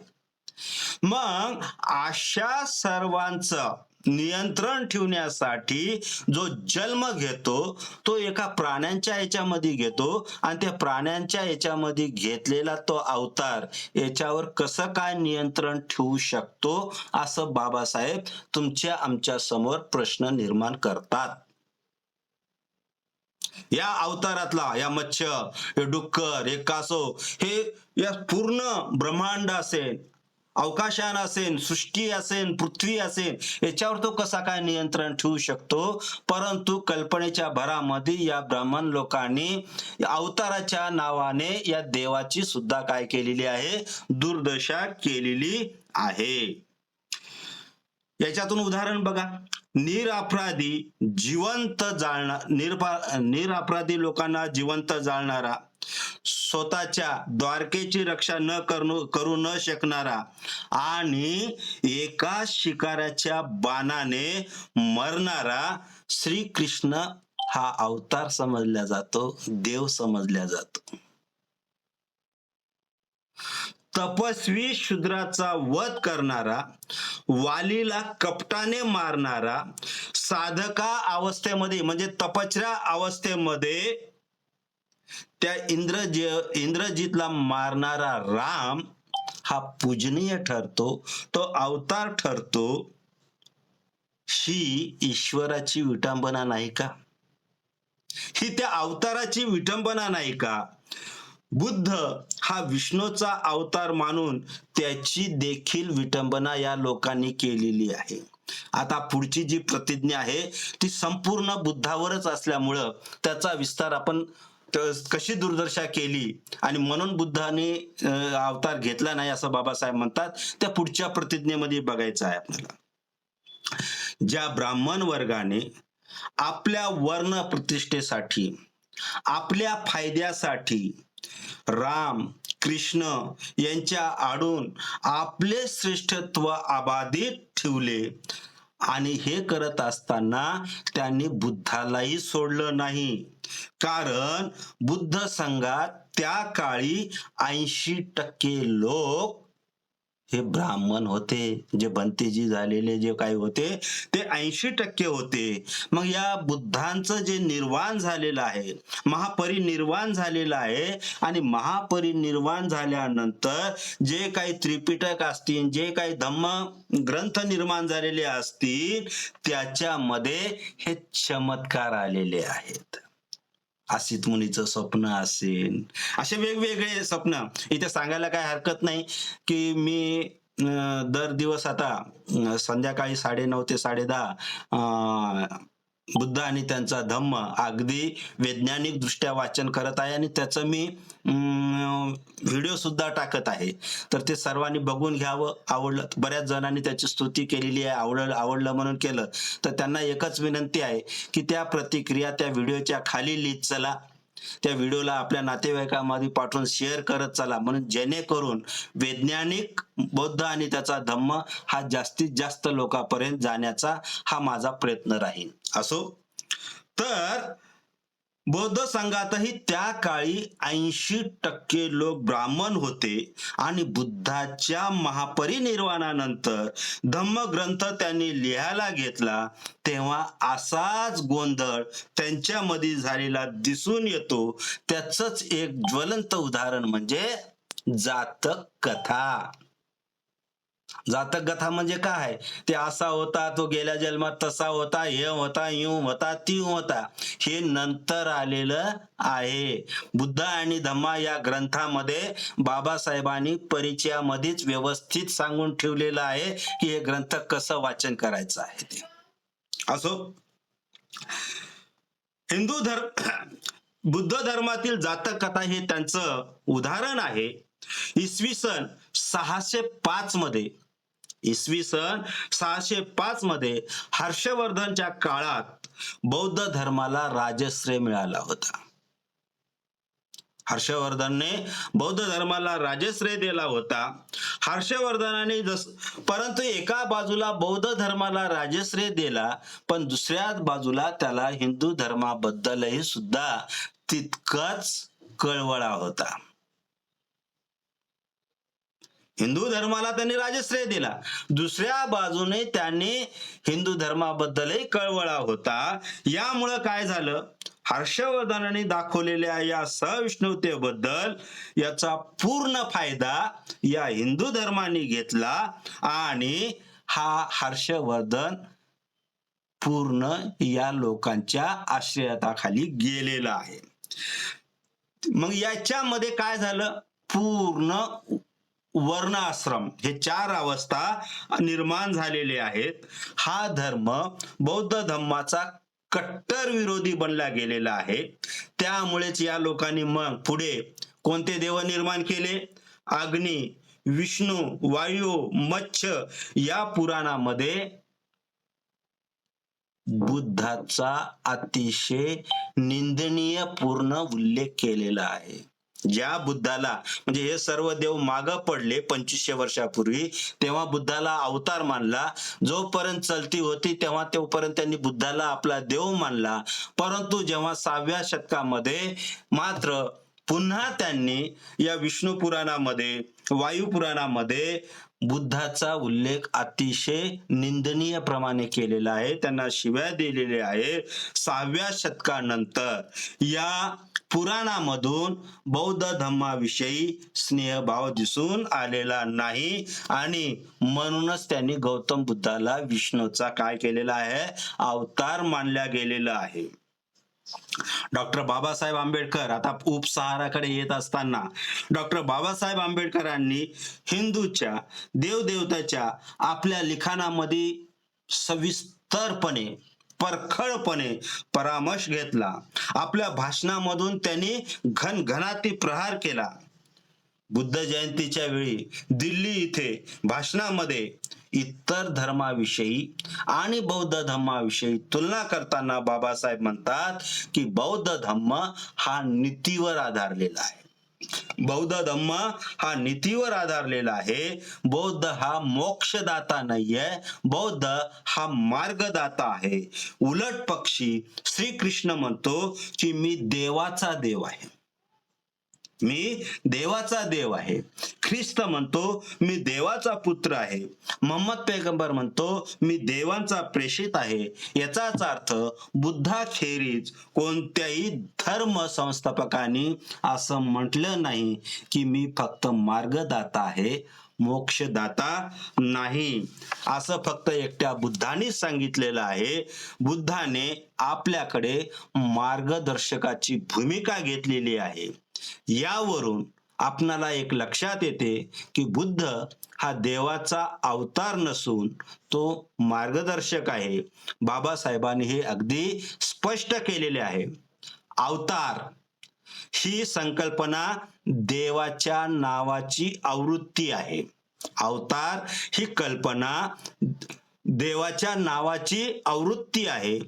मग अशा सर्वांचं नियंत्रण ठेवण्यासाठी जो जन्म घेतो तो एका प्राण्यांच्या याच्यामध्ये घेतो आणि त्या प्राण्यांच्या याच्यामध्ये घेतलेला तो अवतार याच्यावर कसं काय नियंत्रण ठेवू शकतो, असं बाबासाहेब तुमच्या आमच्या समोर प्रश्न निर्माण करतात. या अवतारातला या मत्स्य, हे डुक्कर, हे कासव, हे या पूर्ण ब्रह्मांड असेल, अवकाशान असेल, सृष्टी असेल, पृथ्वी असेल, याच्यावर तो कसा काय नियंत्रण ठेवू शकतो. परंतु कल्पनेच्या भरामध्ये या ब्राह्मण लोकांनी अवताराच्या नावाने या देवाची सुद्धा काय केलेली आहे? दुर्दशा केलेली आहे. याच्यातून उदाहरण बघा. निरपराधी जिवंत जाळणार, निरपराधी लोकांना जिवंत जाळणारा, स्वतःच्या द्वारकेची रक्षा करू न शकणारा आणि एका शिकाऱ्याच्या बाणाने मरणारा श्रीकृष्ण हा अवतार समजला जातो, देव समजला जातो. तपस्वी शूद्राचा वध करणारा, वालीला कपटाने मारणारा, साधका अवस्थेमध्ये म्हणजे तपस्या अवस्थेमध्ये त्या इंद्रजितला मारणारा राम हा पूजनीय ठरतो, तो अवतार ठरतो. ही ईश्वराची विटंबना नाही का? ही त्या अवताराची विटंबना नाही का? बुद्ध हा विष्णूचा अवतार मानून त्याची देखील विटंबना या लोकांनी केलेली आहे. आता पुढची जी प्रतिज्ञा आहे ती संपूर्ण बुद्धावरच असल्यामुळं त्याचा विस्तार आपण कशी दुर्दशा केली आणि म्हणून बुद्धाने अवतार घेतला नाही असं बाबासाहेब म्हणतात, त्या पुढच्या प्रतिज्ञेमध्ये बघायचं आहे आपल्याला. ज्या ब्राह्मण वर्गाने आपल्या वर्ण प्रतिष्ठेसाठी, आपल्या फायद्यासाठी राम कृष्ण यांच्या आडून आपले श्रेष्ठत्व अबाधित ठेवले आणि हे करत असताना त्यांनी बुद्धालाही सोडलं नाही. कारण बुद्ध संघात त्या काळी 80% लोक हे ब्राह्मण होते. जे भंतेजी झालेले जे काही होते ते 80% होते. मग या बुद्धांचं जे निर्वाण झालेलं आहे, महापरिनिर्वाण झालेलं आहे आणि महापरिनिर्वाण झाल्यानंतर जे काही त्रिपिटक असतील, जे काही धम्म ग्रंथ निर्माण झालेले असतील त्याच्यामध्ये हे चमत्कार आलेले आहेत. असित मुनीचं स्वप्न असेल, असे वेगवेगळे स्वप्न इथे सांगायला काय हरकत नाही की मी दर दिवस आता संध्याकाळी 9:30 ते 10:30 बुद्ध आणि त्यांचा धम्म अगदी वैज्ञानिक दृष्ट्या वाचन करत आहे आणि त्याचं मी व्हिडिओ सुद्धा टाकत आहे. तर ते सर्वांनी बघून घ्यावं. आवडलं, बऱ्याच जणांनी त्याची स्तुती केलेली आहे, आवडलं म्हणून केलं. तर त्यांना एकच विनंती आहे की त्या प्रतिक्रिया त्या व्हिडिओच्या खाली लिहित चला, त्या व्हिडिओला आपल्या नातेवाईकांमध्ये पाठवून शेअर करत चला, म्हणून जेणेकरून वैज्ञानिक बौद्ध आणि त्याचा धम्म हा जास्तीत जास्त लोकांपर्यंत जाण्याचा हा माझा प्रयत्न राहील. असो, तर बौद्ध संघातही त्या काळी 80% लोक ब्राह्मण होते आणि बुद्धाच्या महापरिनिर्वाणानंतर धम्मग्रंथ त्यांनी लिहायला घेतला तेव्हा असाच गोंधळ त्यांच्यामध्ये झालेला दिसून येतो. त्याचंच एक ज्वलंत उदाहरण म्हणजे जातक कथा. जातक कथा म्हणजे काय? ते असा होता, तो गेल्या जन्मात तसा होता, हे होता, यूं होता, ती होता, हे नंतर आलेलं आहे. बुद्ध आणि धम्मा या ग्रंथामध्ये बाबासाहेबांनी परिचयामध्येच व्यवस्थित सांगून ठेवलेलं आहे की हे ग्रंथ कसं वाचन करायचं आहे ते. असो, हिंदू बुद्ध धर्मातील जातक कथा हे त्यांचं उदाहरण आहे. इसवी सन 605 मध्ये हर्षवर्धनच्या काळात बौद्ध धर्माला राजश्रय मिळाला होता. हर्षवर्धनने बौद्ध धर्माला राजश्रय दिला होता. हर्षवर्धनाने परंतु एका बाजूला बौद्ध धर्माला राजश्रय दिला, पण दुसऱ्या बाजूला त्याला हिंदू धर्माबद्दलही सुद्धा तितकाच कळवळा होता. हिंदू धर्माला त्यांनी राजश्रय दिला, दुसऱ्या बाजूने त्यांनी हिंदू धर्माबद्दलही कळवळा होता. यामुळं काय झालं, हर्षवर्धनाने दाखवलेल्या या सहिष्णुतेबद्दल याचा पूर्ण फायदा या हिंदू धर्माने घेतला आणि हा हर्षवर्धन पूर्ण या लोकांच्या आश्रयाखाली गेलेला आहे. मग याच्यामध्ये काय झालं, पूर्ण वर्ण आश्रम हे 4 अवस्था निर्माण झालेले आहेत. हा धर्म बौद्ध धम्माचा कट्टर विरोधी बनला गेलेला आहे. त्यामुळेच या लोकांनी मग पुढे कोणते देव निर्माण केले? अग्नी, विष्णू, वायू, मत्स्य या पुराणामध्ये बुद्धाचा अतिशय निंदनीय पूर्ण उल्लेख केलेला आहे. ज्या बुद्धाला म्हणजे हे सर्व देव मागं पडले 2500 वर्षापूर्वी, तेव्हा बुद्धाला अवतार मानला. जोपर्यंत चलती होती तेव्हा तोपर्यंत त्यांनी बुद्धाला आपला देव मानला. परंतु जेव्हा 6व्या शतकामध्ये मात्र पुन्हा त्यांनी या विष्णू पुराणामध्ये, वायू पुराणामध्ये बुद्धाचा उल्लेख अतिशय निंदनीय प्रमाणे केलेला आहे. त्यांना शिव्या दिलेल्या आहे. 6व्या शतकानंतर या पुराणामधून बौद्ध धम्माविषयी स्नेहभाव दिसून आलेला नाही आणि म्हणूनच त्यांनी गौतम बुद्धाला विष्णूचा काय केलेला आहे, अवतार मानला गेलेला आहे. डॉक्टर बाबासाहेब आंबेडकर, आता उपसहाराकडे येत असताना डॉक्टर बाबासाहेब आंबेडकरांनी हिंदूच्या देवदेवताच्या आपल्या लिखाणामध्ये सविस्तरपणे, परखडपणे परामर्श घेतला. आपल्या भाषणामधून त्यांनी घनघनाती प्रहार केला. बुद्ध जयंतीच्या वेळी दिल्ली इथे भाषणामध्ये इतर धर्माविषयी आणि बौद्ध धम्माविषयी तुलना करताना बाबासाहेब म्हणतात की बौद्ध धम्म हा नीतीवर आधारलेला आहे. बौद्ध धम्म हा नीतीवर आधारलेला आहे. बौद्ध हा मोक्षदाता नाहीये, बौद्ध हा मार्गदाता आहे. उलट पक्षी श्रीकृष्ण म्हणतो की मी देवाचा देव आहे, मी देवाचा देव आहे. ख्रिस्त म्हणतो मी देवाचा पुत्र आहे. मोहम्मद पैगंबर म्हणतो मी देवांचा प्रेषित आहे. याचाच अर्थ बुद्धाखेरीज कोणत्याही धर्म संस्थापकांनी असं म्हटलं नाही की मी फक्त मार्गदाता आहे, मोक्षदाता नाही. असं फक्त एकट्या बुद्धाने सांगितलेलं आहे. बुद्धाने आपल्याकडे मार्गदर्शकाची भूमिका घेतलेली आहे. यावरून आपणाला एक लक्षात येते की बुद्ध हा देवाचा अवतार नसून तो मार्गदर्शक आहे. बाबासाहेबांनी हे अगदी स्पष्ट केलेले आहे. अवतार ही संकल्पना देवाच्या नावाची आवृत्ती आहे. अवतार ही कल्पना देवाच्या नावाची आवृत्ती आहे.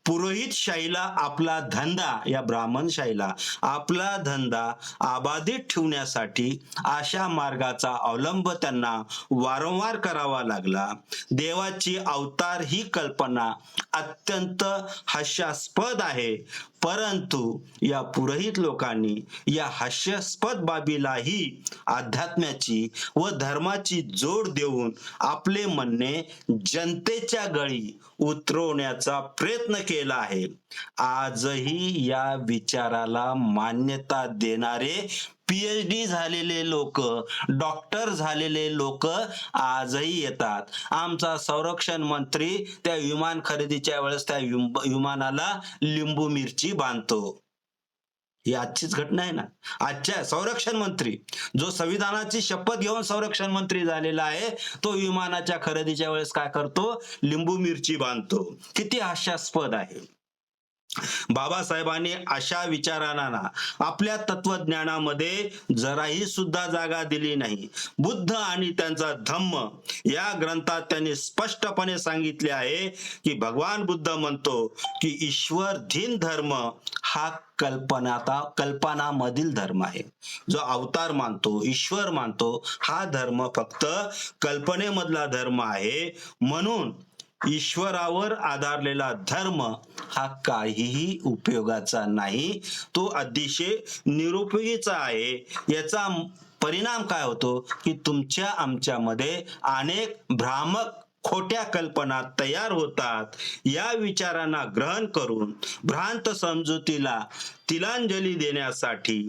पुरोहितशाहीला आपला धंदा, या ब्राह्मणशाहीला आपला धंदा अबाधित ठेवण्यासाठी अशा मार्गाचा अवलंब त्यांना वारंवार करावा लागला. देवाची अवतार ही कल्पना अत्यंत हास्यास्पद आहे, परंतु या पुरोहित लोकांनी या हास्यास्पद बाबीलाही अध्यात्माची व धर्माची जोड देऊन आपले म्हणणे जनतेच्या गळी उतरवण्याचा प्रयत्न केला आहे. आजही या विचाराला मान्यता देणारे PhD झालेले लोक, डॉक्टर झालेले लोक आजही येतात. आमचा संरक्षण मंत्री त्या विमान खरेदीच्या वेळेस त्या विमानाला लिंबू मिरची बांधतो. ही आजचीच घटना आहे ना. आजच्या संरक्षण मंत्री जो संविधानाची शपथ घेऊन संरक्षण मंत्री झालेला आहे, तो विमानाच्या खरेदीच्या वेळेस काय करतो? लिंबू मिरची बांधतो. किती हास्यास्पद आहे. बाबासाहेबांनी अशा विचारांना आपल्या तत्वज्ञानामध्ये जराही सुद्धा जागा दिली नाही. बुद्ध आणि त्यांचा धम्म या ग्रंथात त्यांनी स्पष्टपणे सांगितले आहे की भगवान बुद्ध म्हणतो की ईश्वरधीन धर्म हा कल्पनामधील धर्म आहे. जो अवतार मानतो, ईश्वर मानतो, हा धर्म फक्त कल्पनेमधला धर्म आहे. म्हणून ईश्वरावर आधारलेला धर्म हा काहीही उपयोगाचा नाही, तो अतिशय निरुपयोगीचा आहे. याचा परिणाम काय होतो की तुमच्या आमच्यामध्ये अनेक भ्रामक खोट्या कल्पना तयार होतात. या विचारांना ग्रहण करून भ्रांत समजुतीला तिलांजली देण्यासाठी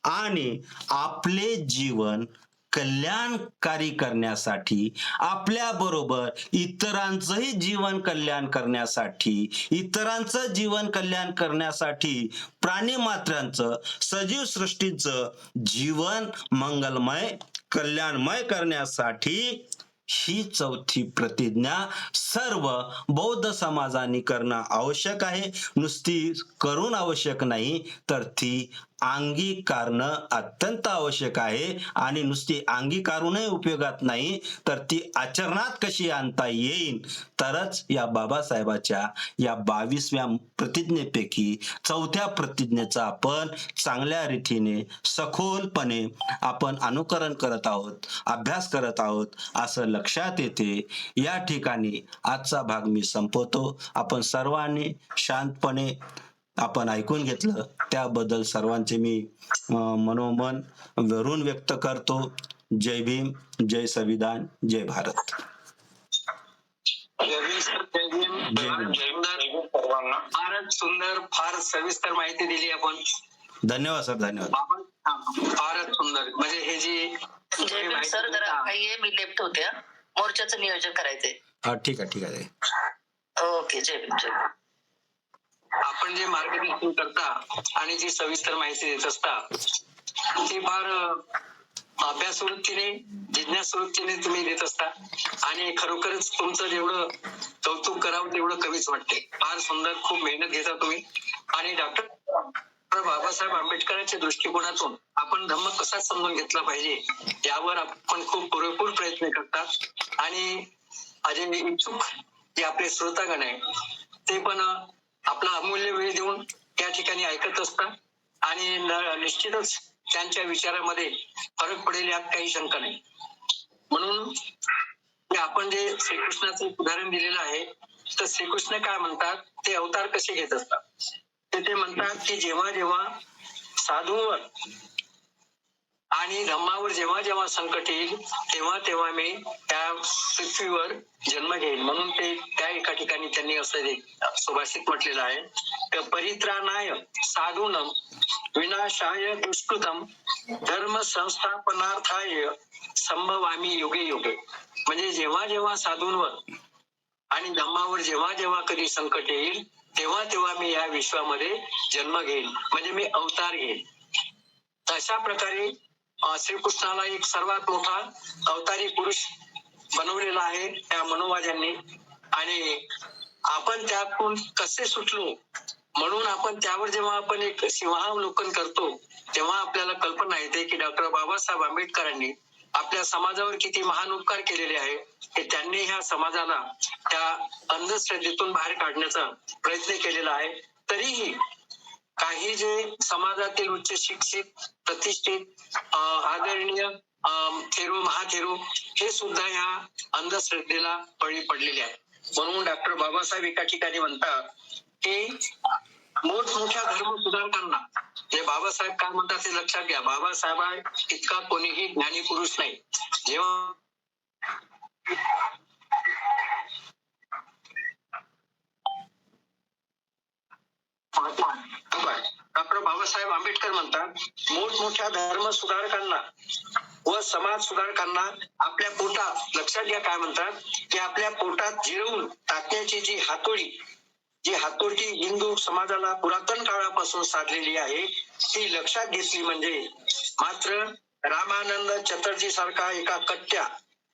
आणि आपले जीवन कल्याणकारी करण्यासाठी, आपल्या बरोबर इतरांचंही जीवन कल्याण करण्यासाठी, इतरांचं जीवन कल्याण करण्यासाठी, प्राणी मात्रांचं, सजीव सृष्टीचं जीवन मंगलमय, कल्याणमय करण्यासाठी ही चौथी प्रतिज्ञा सर्व बौद्ध समाजाने करणं आवश्यक आहे. नुसती करून आवश्यक नाही, तर ती अंगीकारणं अत्यंत आवश्यक आहे. आणि नुसती अंगीकारूनही उपयोगात नाही, तर ती आचरणात कशी आणता येईल, तरच या बाबासाहेबाच्या या 22व्या प्रतिज्ञेपैकी चौथ्या प्रतिज्ञेचा आपण चांगल्या रीतीने सखोलपणे आपण अनुकरण करत आहोत, अभ्यास करत आहोत असं लक्षात येते. या ठिकाणी आजचा भाग मी संपवतो. आपण सर्वांनी शांतपणे आपण ऐकून घेतलं, त्याबद्दल सर्वांचे मी मनोमन वरून व्यक्त करतो. जय भीम, जय संविधान, जय भारत. फारच सुंदर, फार सविस्तर माहिती दिली आपण. धन्यवाद सर, धन्यवाद. फारच सुंदर. म्हणजे हे जी सर जरा काही मी लेफ्ट होत्या, मोर्चाचं नियोजन करायचंय. ठीक आहे, ठीक आहे. ओके, जय भीम, जय भीम. आपण जे मार्गदर्शन करता आणि जी सविस्तर माहिती देत असता, ती फार अभ्यास वृत्तीने, जिज्ञास वृत्तीने तुम्ही देत असता. आणि खरोखरच तुमचं जेवढं कौतुक करावं तेवढं कमीच वाटते. फार सुंदर, खूप मेहनत घेता तुम्ही. आणि डॉक्टर बाबासाहेब आंबेडकरांच्या दृष्टिकोनातून आपण धम्म कसा समजून घेतला पाहिजे यावर आपण खूप पुरेपूर प्रयत्न करतात. आणि अजय इच्छुक जे आपले श्रोतागण आहे ते पण आपला अमूल्य वेळ देऊन त्या ठिकाणी ऐकत असतात. आणि निश्चितच त्यांच्या विचारामध्ये फरक पडेल यात काही शंका नाही. म्हणून आपण जे श्रीकृष्णाचं उदाहरण दिलेलं आहे, तर श्रीकृष्ण काय म्हणतात, ते अवतार कसे घेत असतात. ते म्हणतात की जेव्हा जेव्हा साधूवर आणि धम्मावर जेव्हा जेव्हा संकट येईल, तेव्हा तेव्हा मी त्या पृथ्वीवर जन्म घेईल. म्हणून ते त्या एका ठिकाणी त्यांनी असं सुभाषित म्हटलेलं आहे, परित्राणाय साधूनम विनाशाय दुष्कृतम धर्म संस्थापनार्थाय संभवामी युगे युगे. म्हणजे जेव्हा जेव्हा साधूंवर आणि धम्मावर जेव्हा जेव्हा कधी संकट येईल, तेव्हा तेव्हा मी या विश्वामध्ये जन्म घेईल, म्हणजे मी अवतार घेईल. अशा प्रकारे श्रीकृष्णाला एक सर्वात मोठा अवतारी पुरुष बनवलेला आहे त्या मनोवाद्यांनी. आणि आपण त्यातून कसे सुटलो म्हणून आपण त्यावर जेव्हा आपण एक सिंहावलोकन करतो तेव्हा आपल्याला कल्पना येते की डॉक्टर बाबासाहेब आंबेडकरांनी आपल्या समाजावर किती महान उपकार केलेले आहे की त्यांनी ह्या समाजाला त्या अंधश्रद्धेतून बाहेर काढण्याचा प्रयत्न केलेला आहे. तरीही काही जे समाजातील उच्च शिक्षित प्रतिष्ठित आदरणीय थेरो महाथेरो हे सुद्धा या अंधश्रद्धेला बळी पडलेले आहेत. म्हणून डॉक्टर बाबासाहेब एका ठिकाणी म्हणतात की मोठमोठ्या धर्म सुधारकांना जे बाबासाहेब काय म्हणतात ते लक्षात घ्या. बाबासाहेब इतका कोणीही ज्ञानी पुरुष नाही. जेव्हा डॉक्टर बाबासाहेब आंबेडकर म्हणतात मोठमोठ्या धर्म सुधारकांना व समाज सुधारकांना आपल्या पोटात, लक्षात घ्या काय म्हणतात की आपल्या पोटात जिरवून टाकण्याची जी हातोटी हिंदू समाजाला पुरातन काळापासून साधलेली आहे ती लक्षात घेतली म्हणजे मात्र रामानंद चटर्जी सारखा एका कट्ट्या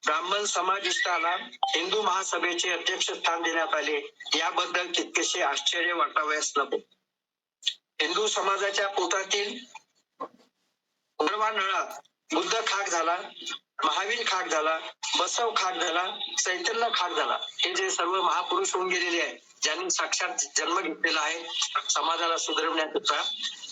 ब्राह्मण समाजिष्टाला हिंदू महासभेचे अध्यक्ष स्थान देण्यात आले याबद्दल तितकेसे आश्चर्य वाटावयास नको. हिंदू समाजाच्या पोटातील उडवा नळात बुद्ध खाक झाला, महावीर खाक झाला, बसव खाक झाला, चैतन्य खाक झाला. हे जे सर्व महापुरुष होऊन गेलेले आहेत ज्यांनी साक्षात जन्म घेतलेला आहे समाजाला सुधारण्याचा,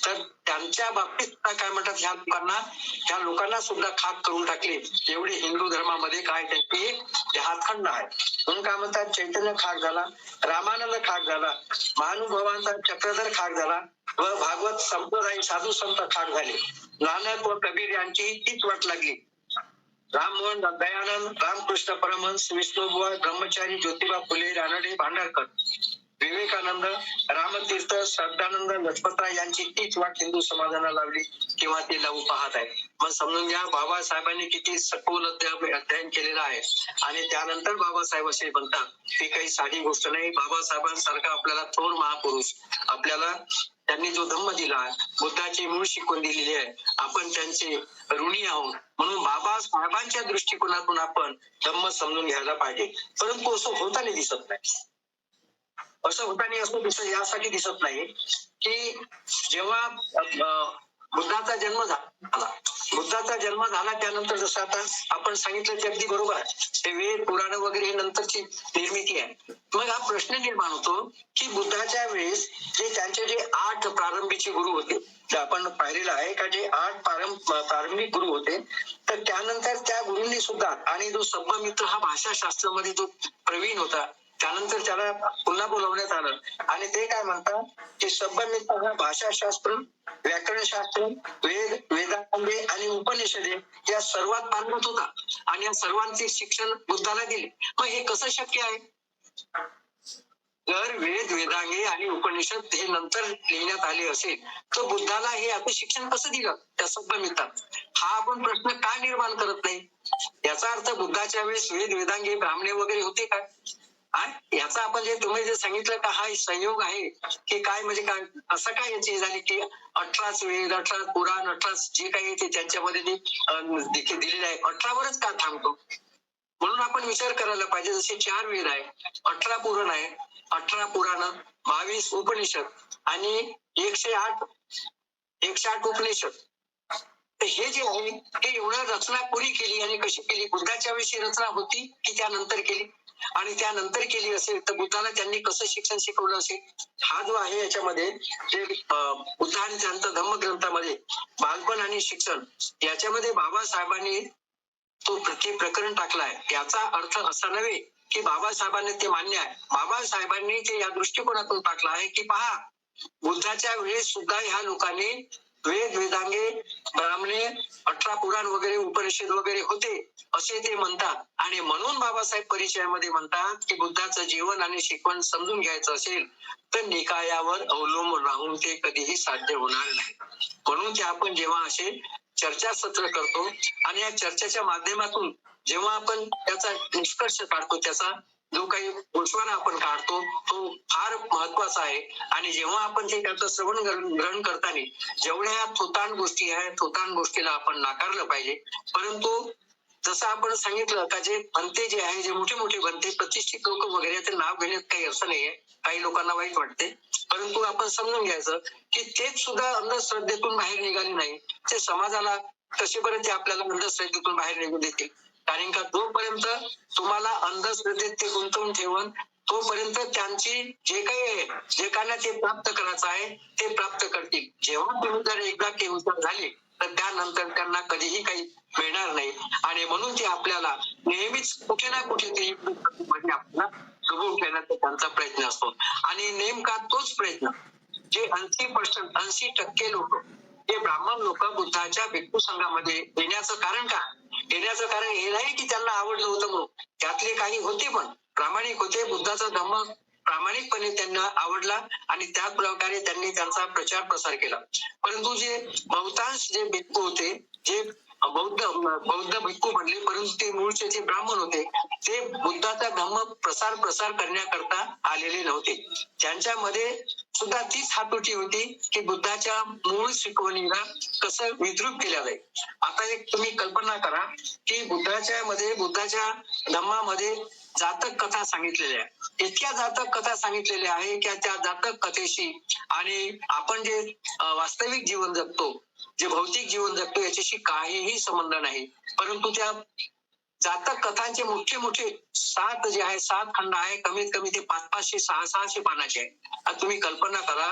तर त्यांच्या बाबतीत काय म्हणतात ह्या लोकांना सुद्धा खाक करून टाकले. एवढे हिंदू धर्मामध्ये काय त्यांची एक हातखंड आहे. म्हणून काय म्हणतात चैतन्य खाक झाला, रामानंद खाक झाला, महानुभवांचा चक्रधर खाक झाला व भागवत संप्रदाय साधू संत खाक झाले. नानक व कबीर यांची तीच वाट लागली. राममोहन दयानंद, रामकृष्ण परमहंस, विष्णुबुवा ब्रह्मचारी, ज्योतिबा फुले, रानडे, भांडारकर, विवेकानंद, रामतीर्थ, श्रद्धानंद, लजपतराय यांची तीच वाट हिंदू समाजाला लावली किंवा ते लावू पाहत आहे. मग समजून घ्या बाबासाहेबांनी किती सखोल अध्ययन केलेलं आहे. आणि त्यानंतर बाबासाहेब असे म्हणतात ही काही साधी गोष्ट नाही. बाबासाहेबांसारखा आपल्याला थोर महापुरुष आपल्याला त्यांनी जो धम्म दिला बुद्धाची मूळ शिकवण दिलेली आहे आपण त्यांचे ऋणी आहोत. म्हणून बाबासाहेबांच्या दृष्टिकोनातून आपण धम्म समजून घ्यायला पाहिजे. परंतु असं होताना दिसत नाही. असं यासाठी दिसत नाही की जेव्हा बुद्धाचा जन्म झाला त्यानंतर जसं आता आपण सांगितलं ते अगदी बरोबर आहे. ते वेद पुराण वगैरे हे नंतरची निर्मिती आहे. मग हा प्रश्न निर्माण होतो की बुद्धाच्या वेळेस त्यांचे जे 8 प्रारंभीचे गुरु होते ते आपण पाहिलेलं आहे का जे 8 प्रारंभिक गुरु होते तर त्यानंतर त्या गुरूंनी सुद्धा आणि जो सब्बमित्र हा भाषाशास्त्रामध्ये जो प्रवीण होता त्यानंतर त्याला पुन्हा बोलवण्यात आलं आणि ते काय म्हणतात की सब्बमित्र हा भाषाशास्त्र, व्याकरणशास्त्र, वेदांगे आणि उपनिषदे या सर्वात पारंगत होता आणि या सर्वांचे शिक्षण बुद्धाला दिले. मग हे कसं शक्य आहे? जर वेद, वेदांगे आणि उपनिषद हे नंतर लिहिण्यात आले असेल तर बुद्धाला हे आता शिक्षण कसं दिलं त्या सब्बमित्रात? हा आपण प्रश्न का निर्माण करत नाही? याचा अर्थ बुद्धाच्या वेळेस वेद, वेदांगे, ब्राह्मणे वगैरे होते का? याचा आपण जे तुम्ही जे सांगितलं का हा संयोग आहे की काय म्हणजे काय असं काय याची झाली की 18 वेद, 18 पुराण, 18 जे काही येते त्यांच्यामध्ये ते दिलेले आहे 18वरच का थांबतो? म्हणून आपण विचार करायला पाहिजे. जसे 4 वेद आहे, 18 पुराण आहे, 18 पुराण, 22 उपनिषद आणि 108 उपनिषद. तर हे जे आहे हे एवढं रचना कोणी केली आणि कशी केली? बुद्धाच्या वेळी रचना होती की त्यानंतर केली? आणि त्यानंतर केली असेल तर बुद्धाला त्यांनी कसं शिक्षण शिकवलं असेल? हा जो आहे याच्यामध्ये जे बुद्ध आणि त्यांचा धम्मग्रंथामध्ये बालपण आणि शिक्षण याच्यामध्ये बाबासाहेबांनी तो प्रकरण टाकलाय. याचा अर्थ असा नव्हे की बाबासाहेबांनी ते मान्य आहे. बाबासाहेबांनी ते या दृष्टिकोनातून टाकलं आहे की पहा बुद्धाच्या वेळेस सुद्धा ह्या लोकांनी वेद, वेदांगे, ब्राह्मणे, 18 पुराण वगैरे उपनिषद वगैरे होते असे ते म्हणतात. आणि म्हणून बाबासाहेब परिचयामध्ये म्हणतात की बुद्धाचं जीवन आणि शिकवण समजून घ्यायचं असेल तर निकायावर अवलंबून राहून ते कधीही साध्य होणार नाही. म्हणून ते आपण जेव्हा असे चर्चासत्र करतो आणि या चर्चेच्या माध्यमातून जेव्हा आपण त्याचा निष्कर्ष काढतो त्याचा जो काही गोषवारा आपण काढतो तो फार महत्वाचा आहे. आणि जेव्हा आपण ते त्याचं श्रवण ग्रहण करताना जेवढ्या थोतांड गोष्टी आहेत थोतांड गोष्टीला आपण नाकारलं पाहिजे. परंतु जसं आपण सांगितलं का जे भंते जे आहे जे मोठे मोठे भंते प्रतिष्ठित लोक वगैरे ते नाव घेण्यात काही अर्थ नाहीये. काही लोकांना वाईट वाटते, परंतु आपण समजून घ्यायचं की तेच सुद्धा अंधश्रद्धेतून बाहेर निघाले नाही. ते समाजाला कसेपर्यंत आपल्याला अंधश्रद्धेतून बाहेर निघू देतील. कारण का जोपर्यंत तुम्हाला अंधश्रद्धेत ते गुंतवून ठेवून तोपर्यंत त्यांची जे काही आहे जे काय ते प्राप्त करायचं आहे ते प्राप्त करतील. जेव्हा तुम्ही जर एकदा केवळ झाले तर त्यानंतर त्यांना कधीही काही मिळणार नाही. आणि म्हणून ते आपल्याला नेहमीच कुठे ना कुठेतरी आपल्याला डुबवून ठेवण्याचा त्यांचा प्रयत्न असतो. आणि नेमका तोच प्रयत्न जे 80% लोक जे ब्राह्मण लोक बुद्धाच्या भिक्खू संघामध्ये येण्याचं कारण काय? येण्याचं कारण हे नाही की त्यांना आवडलं होतं म्हणून. त्यातले काही होते पण प्रामाणिक होते. बुद्धाचा धम्म प्रामाणिकपणे त्यांना आवडला आणि त्या प्रकारे त्यांनी त्यांचा प्रचार प्रसार केला. परंतु जे बहुतांश जे भिक्खू होते जे बौद्ध भिक्खू म्हणले परंतु ते मूळचे जे ब्राह्मण होते ते बुद्धाचा धम्म प्रसार करण्याकरता आलेले नव्हते. त्यांच्यामध्ये सुद्धा तीच हातोटी होती की बुद्धाच्या मूळ शिकवणीला कसं विद्रूप केल्या जाईल. आता एक तुम्ही कल्पना करा की बुद्धाच्या धम्मामध्ये जातक कथा सांगितलेल्या आहे. इतक्या जातक कथा सांगितलेल्या आहे की त्या जातक कथेशी आणि आपण जे वास्तविक जीवन जगतो जे भौतिक जीवन जगतो याच्याशी काहीही संबंध नाही. परंतु त्या जातक कथांचे मोठे मोठे 7 खंड आहे. कमीत कमी ते 500-500 600 पानाचे आहे. आता तुम्ही कल्पना करा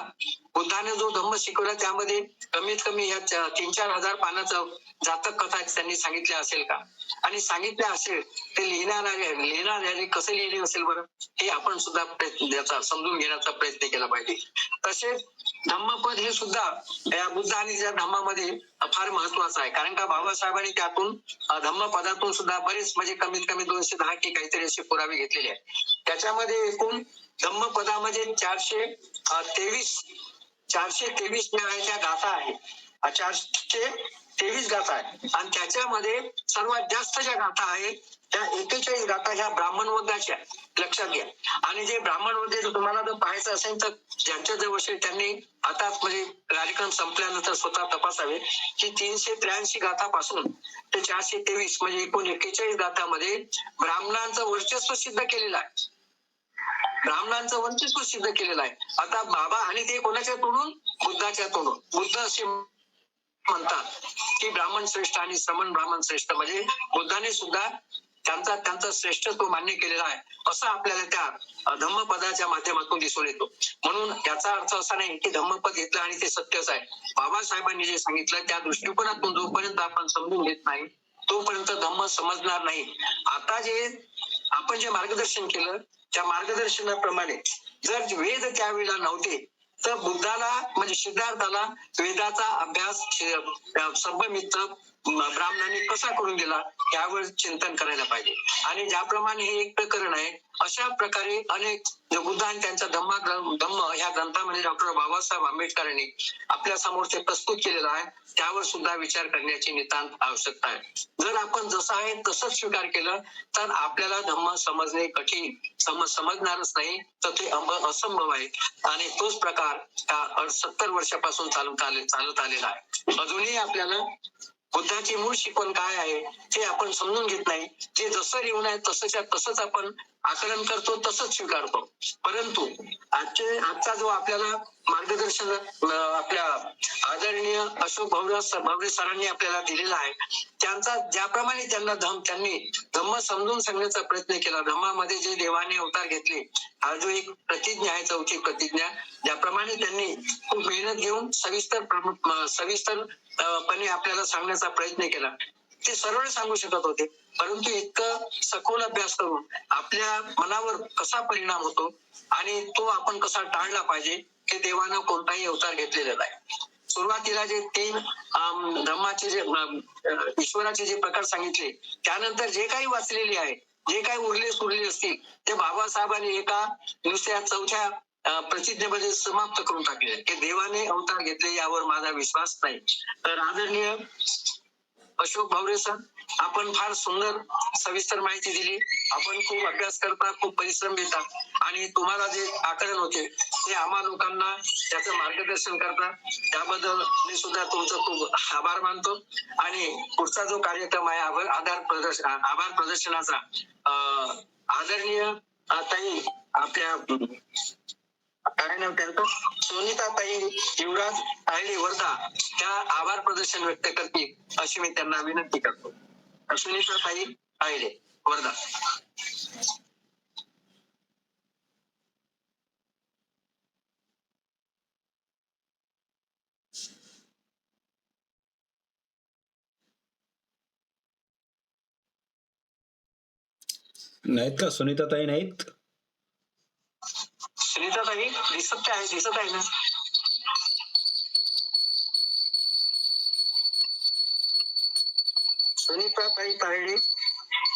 बुद्धाने जो धम्म शिकवला त्यामध्ये कमीत कमी या 3-4 हजार पानाचं जातक कथा त्यांनी सांगितल्या असेल का? आणि सांगितल्या असेल ते लिहिणाऱ्याने कसं लिहिले असेल बरं हे आपण सुद्धा याचा समजून घेण्याचा प्रयत्न केला पाहिजे. तसेच धम्मपद हे सुद्धा या बुद्ध आणि त्या धम्मामध्ये फार महत्वाचं आहे. कारण का बाबासाहेबांनी त्यातून धम्मपदातून सुद्धा बरेच म्हणजे कमीत कमी 210 की काहीतरी असे पुरावे घेतलेले आहेत. त्याच्यामध्ये एकूण धम्मपदामध्ये 423 ज्या आहे त्या गाथा आहे. 423 गाथा आहे आणि त्याच्यामध्ये सर्वात जास्त ज्या गाथा आहेत त्या 41 गाथा ह्या ब्राह्मण वर्गाच्या लक्षात घ्या. आणि जे ब्राह्मण वर्ग तुम्हाला जर पाहायचं असेल तर ज्यांच्या जवळ त्यांनी आता म्हणजे कार्यक्रम संपल्यानंतर स्वतः तपासावे की 383 गाथापासून ते 423 म्हणजे एकूण 41 गाथामध्ये ब्राह्मणांचं वर्चस्व सिद्ध केलेलं आहे. ब्राह्मणांचं वर्चस्व सिद्ध केलेलं आहे. आता बाबा आणि ते कोणाच्या तोडून? बुद्धाच्या तोडून. बुद्ध असे म्हणतात की ब्राह्मण श्रेष्ठ आणि श्रमण ब्राह्मण श्रेष्ठ म्हणजे बुद्धाने सुद्धा त्यांचा श्रेष्ठत्व मान्य केलेला आहे असं आपल्याला त्या धम्मपदाच्या माध्यमातून दिसून येतो. म्हणून याचा अर्थ असा नाही की धम्मपद घेतलं आणि ते सत्यच आहे. बाबासाहेबांनी जे सांगितलं त्या दृष्टिकोनातून जोपर्यंत आपण समजून घेत नाही तोपर्यंत धम्म समजणार नाही. आता आपण जे मार्गदर्शन केलं त्या मार्गदर्शनाप्रमाणे जर वेद त्यावेळेला नव्हते तर बुद्धाला म्हणजे सिद्धार्थाला वेदाचा अभ्यास सर्वमित्र ब्राह्मणांनी कसा करून दिला यावर चिंतन करायला पाहिजे. आणि ज्याप्रमाणे हे एक प्रकरण आहे अशा प्रकारे अनेक बुद्ध आणि त्यांचा धम्म ह्या ग्रंथामध्ये डॉक्टर बाबासाहेब आंबेडकरांनी आपल्या समोर ते प्रस्तुत केलेलं आहे. त्यावर सुद्धा विचार करण्याची नितांत आवश्यकता आहे. जर आपण जसं आहे तसंच स्वीकार केलं तर आपल्याला धम्म समजणे कठीण समजणारच नाही तर ते असंभव आहे. आणि तोच प्रकार 70 वर्षापासून चालत आलेला आहे. अजूनही आपल्याला बुद्धाची मूळ शिकवण काय आहे ते आपण समजून घेत नाही. जे जसं लिहून आहे तसंच आपण आकलन करतो तसंच स्वीकारतो. परंतु आजचा जो आपल्याला मार्गदर्शन आपल्या आदरणीय अशोक भवरे सरांनी आपल्याला दिलेला आहे त्यांचा ज्याप्रमाणे त्यांनी धम्म समजून सांगण्याचा प्रयत्न केला. धम्मामध्ये जे देवाने अवतार घेतले हा जो एक प्रतिज्ञा आहे चौथी प्रतिज्ञा ज्याप्रमाणे त्यांनी खूप मेहनत घेऊन सविस्तरपणे आपल्याला सांगण्याचा प्रयत्न केला. ते सरळ सांगू शकत होते परंतु इतकं सखोल अभ्यास करून आपल्या मनावर कसा परिणाम होतो आणि तो आपण कसा टाळला पाहिजे हे देवानं कोणताही अवतार घेतलेला नाही. सुरुवातीला जे 3 धम्माचे जे ईश्वराचे जे प्रकार सांगितले त्यानंतर जे काही वाचलेले आहे जे काही उरले असतील ते बाबासाहेबांनी एका नुसत्या चौथ्या प्रतिज्ञेमध्ये समाप्त करून टाकले की देवाने अवतार घेतले यावर माझा विश्वास नाही. तर आदरणीय अशोक भवरे सर आपण फार सुंदर सविस्तर माहिती दिली. आपण खूप अभ्यास करता, खूप परिश्रम घेता आणि तुम्हाला जे आकलन होते ते आम्हा लोकांना त्याचं मार्गदर्शन करता. त्याबद्दल मी सुद्धा तुमचं खूप आभार मानतो. आणि पुढचा जो कार्यक्रम आहे आभार प्रदर्शनाचा आदरणीय ताई आपल्या काय नाव त्यांचं, सुनीता ताई युवराज तायडे वर्धा त्या आभार प्रदर्शन व्यक्त करतील अशी मी त्यांना विनंती करतो. सुनीता ताई तायडे वर्धा. नाहीत का सुनीताताई? नाहीत. सुनीता ताई दिसत आहे ना? सुनीता ताई तायडे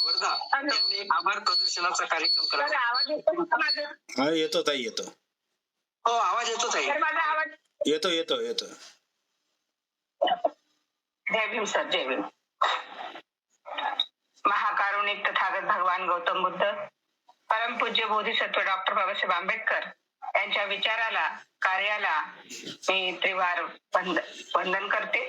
वर्धा यांनी आभार प्रदर्शनाचा कार्यक्रम करावा. आवाज येतो का माझा? हा, येतो ताई, येतो. हो, आवाज येतो ताई. माझा आवाज येतो येतो येतो. जय भीम सर, जय भीम. महाकारुणिक तथागत भगवान गौतम बुद्ध, परमपूज्य बोधिसत्व डॉक्टर बाबासाहेब आंबेडकर यांच्या विचाराला, कार्याला मी त्रिवार वंदन करते.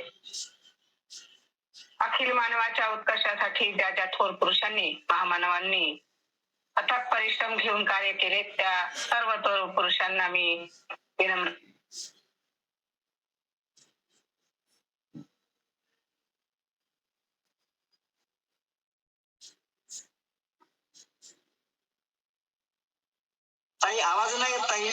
अखिल मानवाच्या उत्कर्षासाठी ज्या ज्या थोर पुरुषांनी, महामानवांनी अथक परिश्रम घेऊन कार्य केले त्या सर्व थोर पुरुषांना मी विनम्र ताई आवाज नाही येत ताई.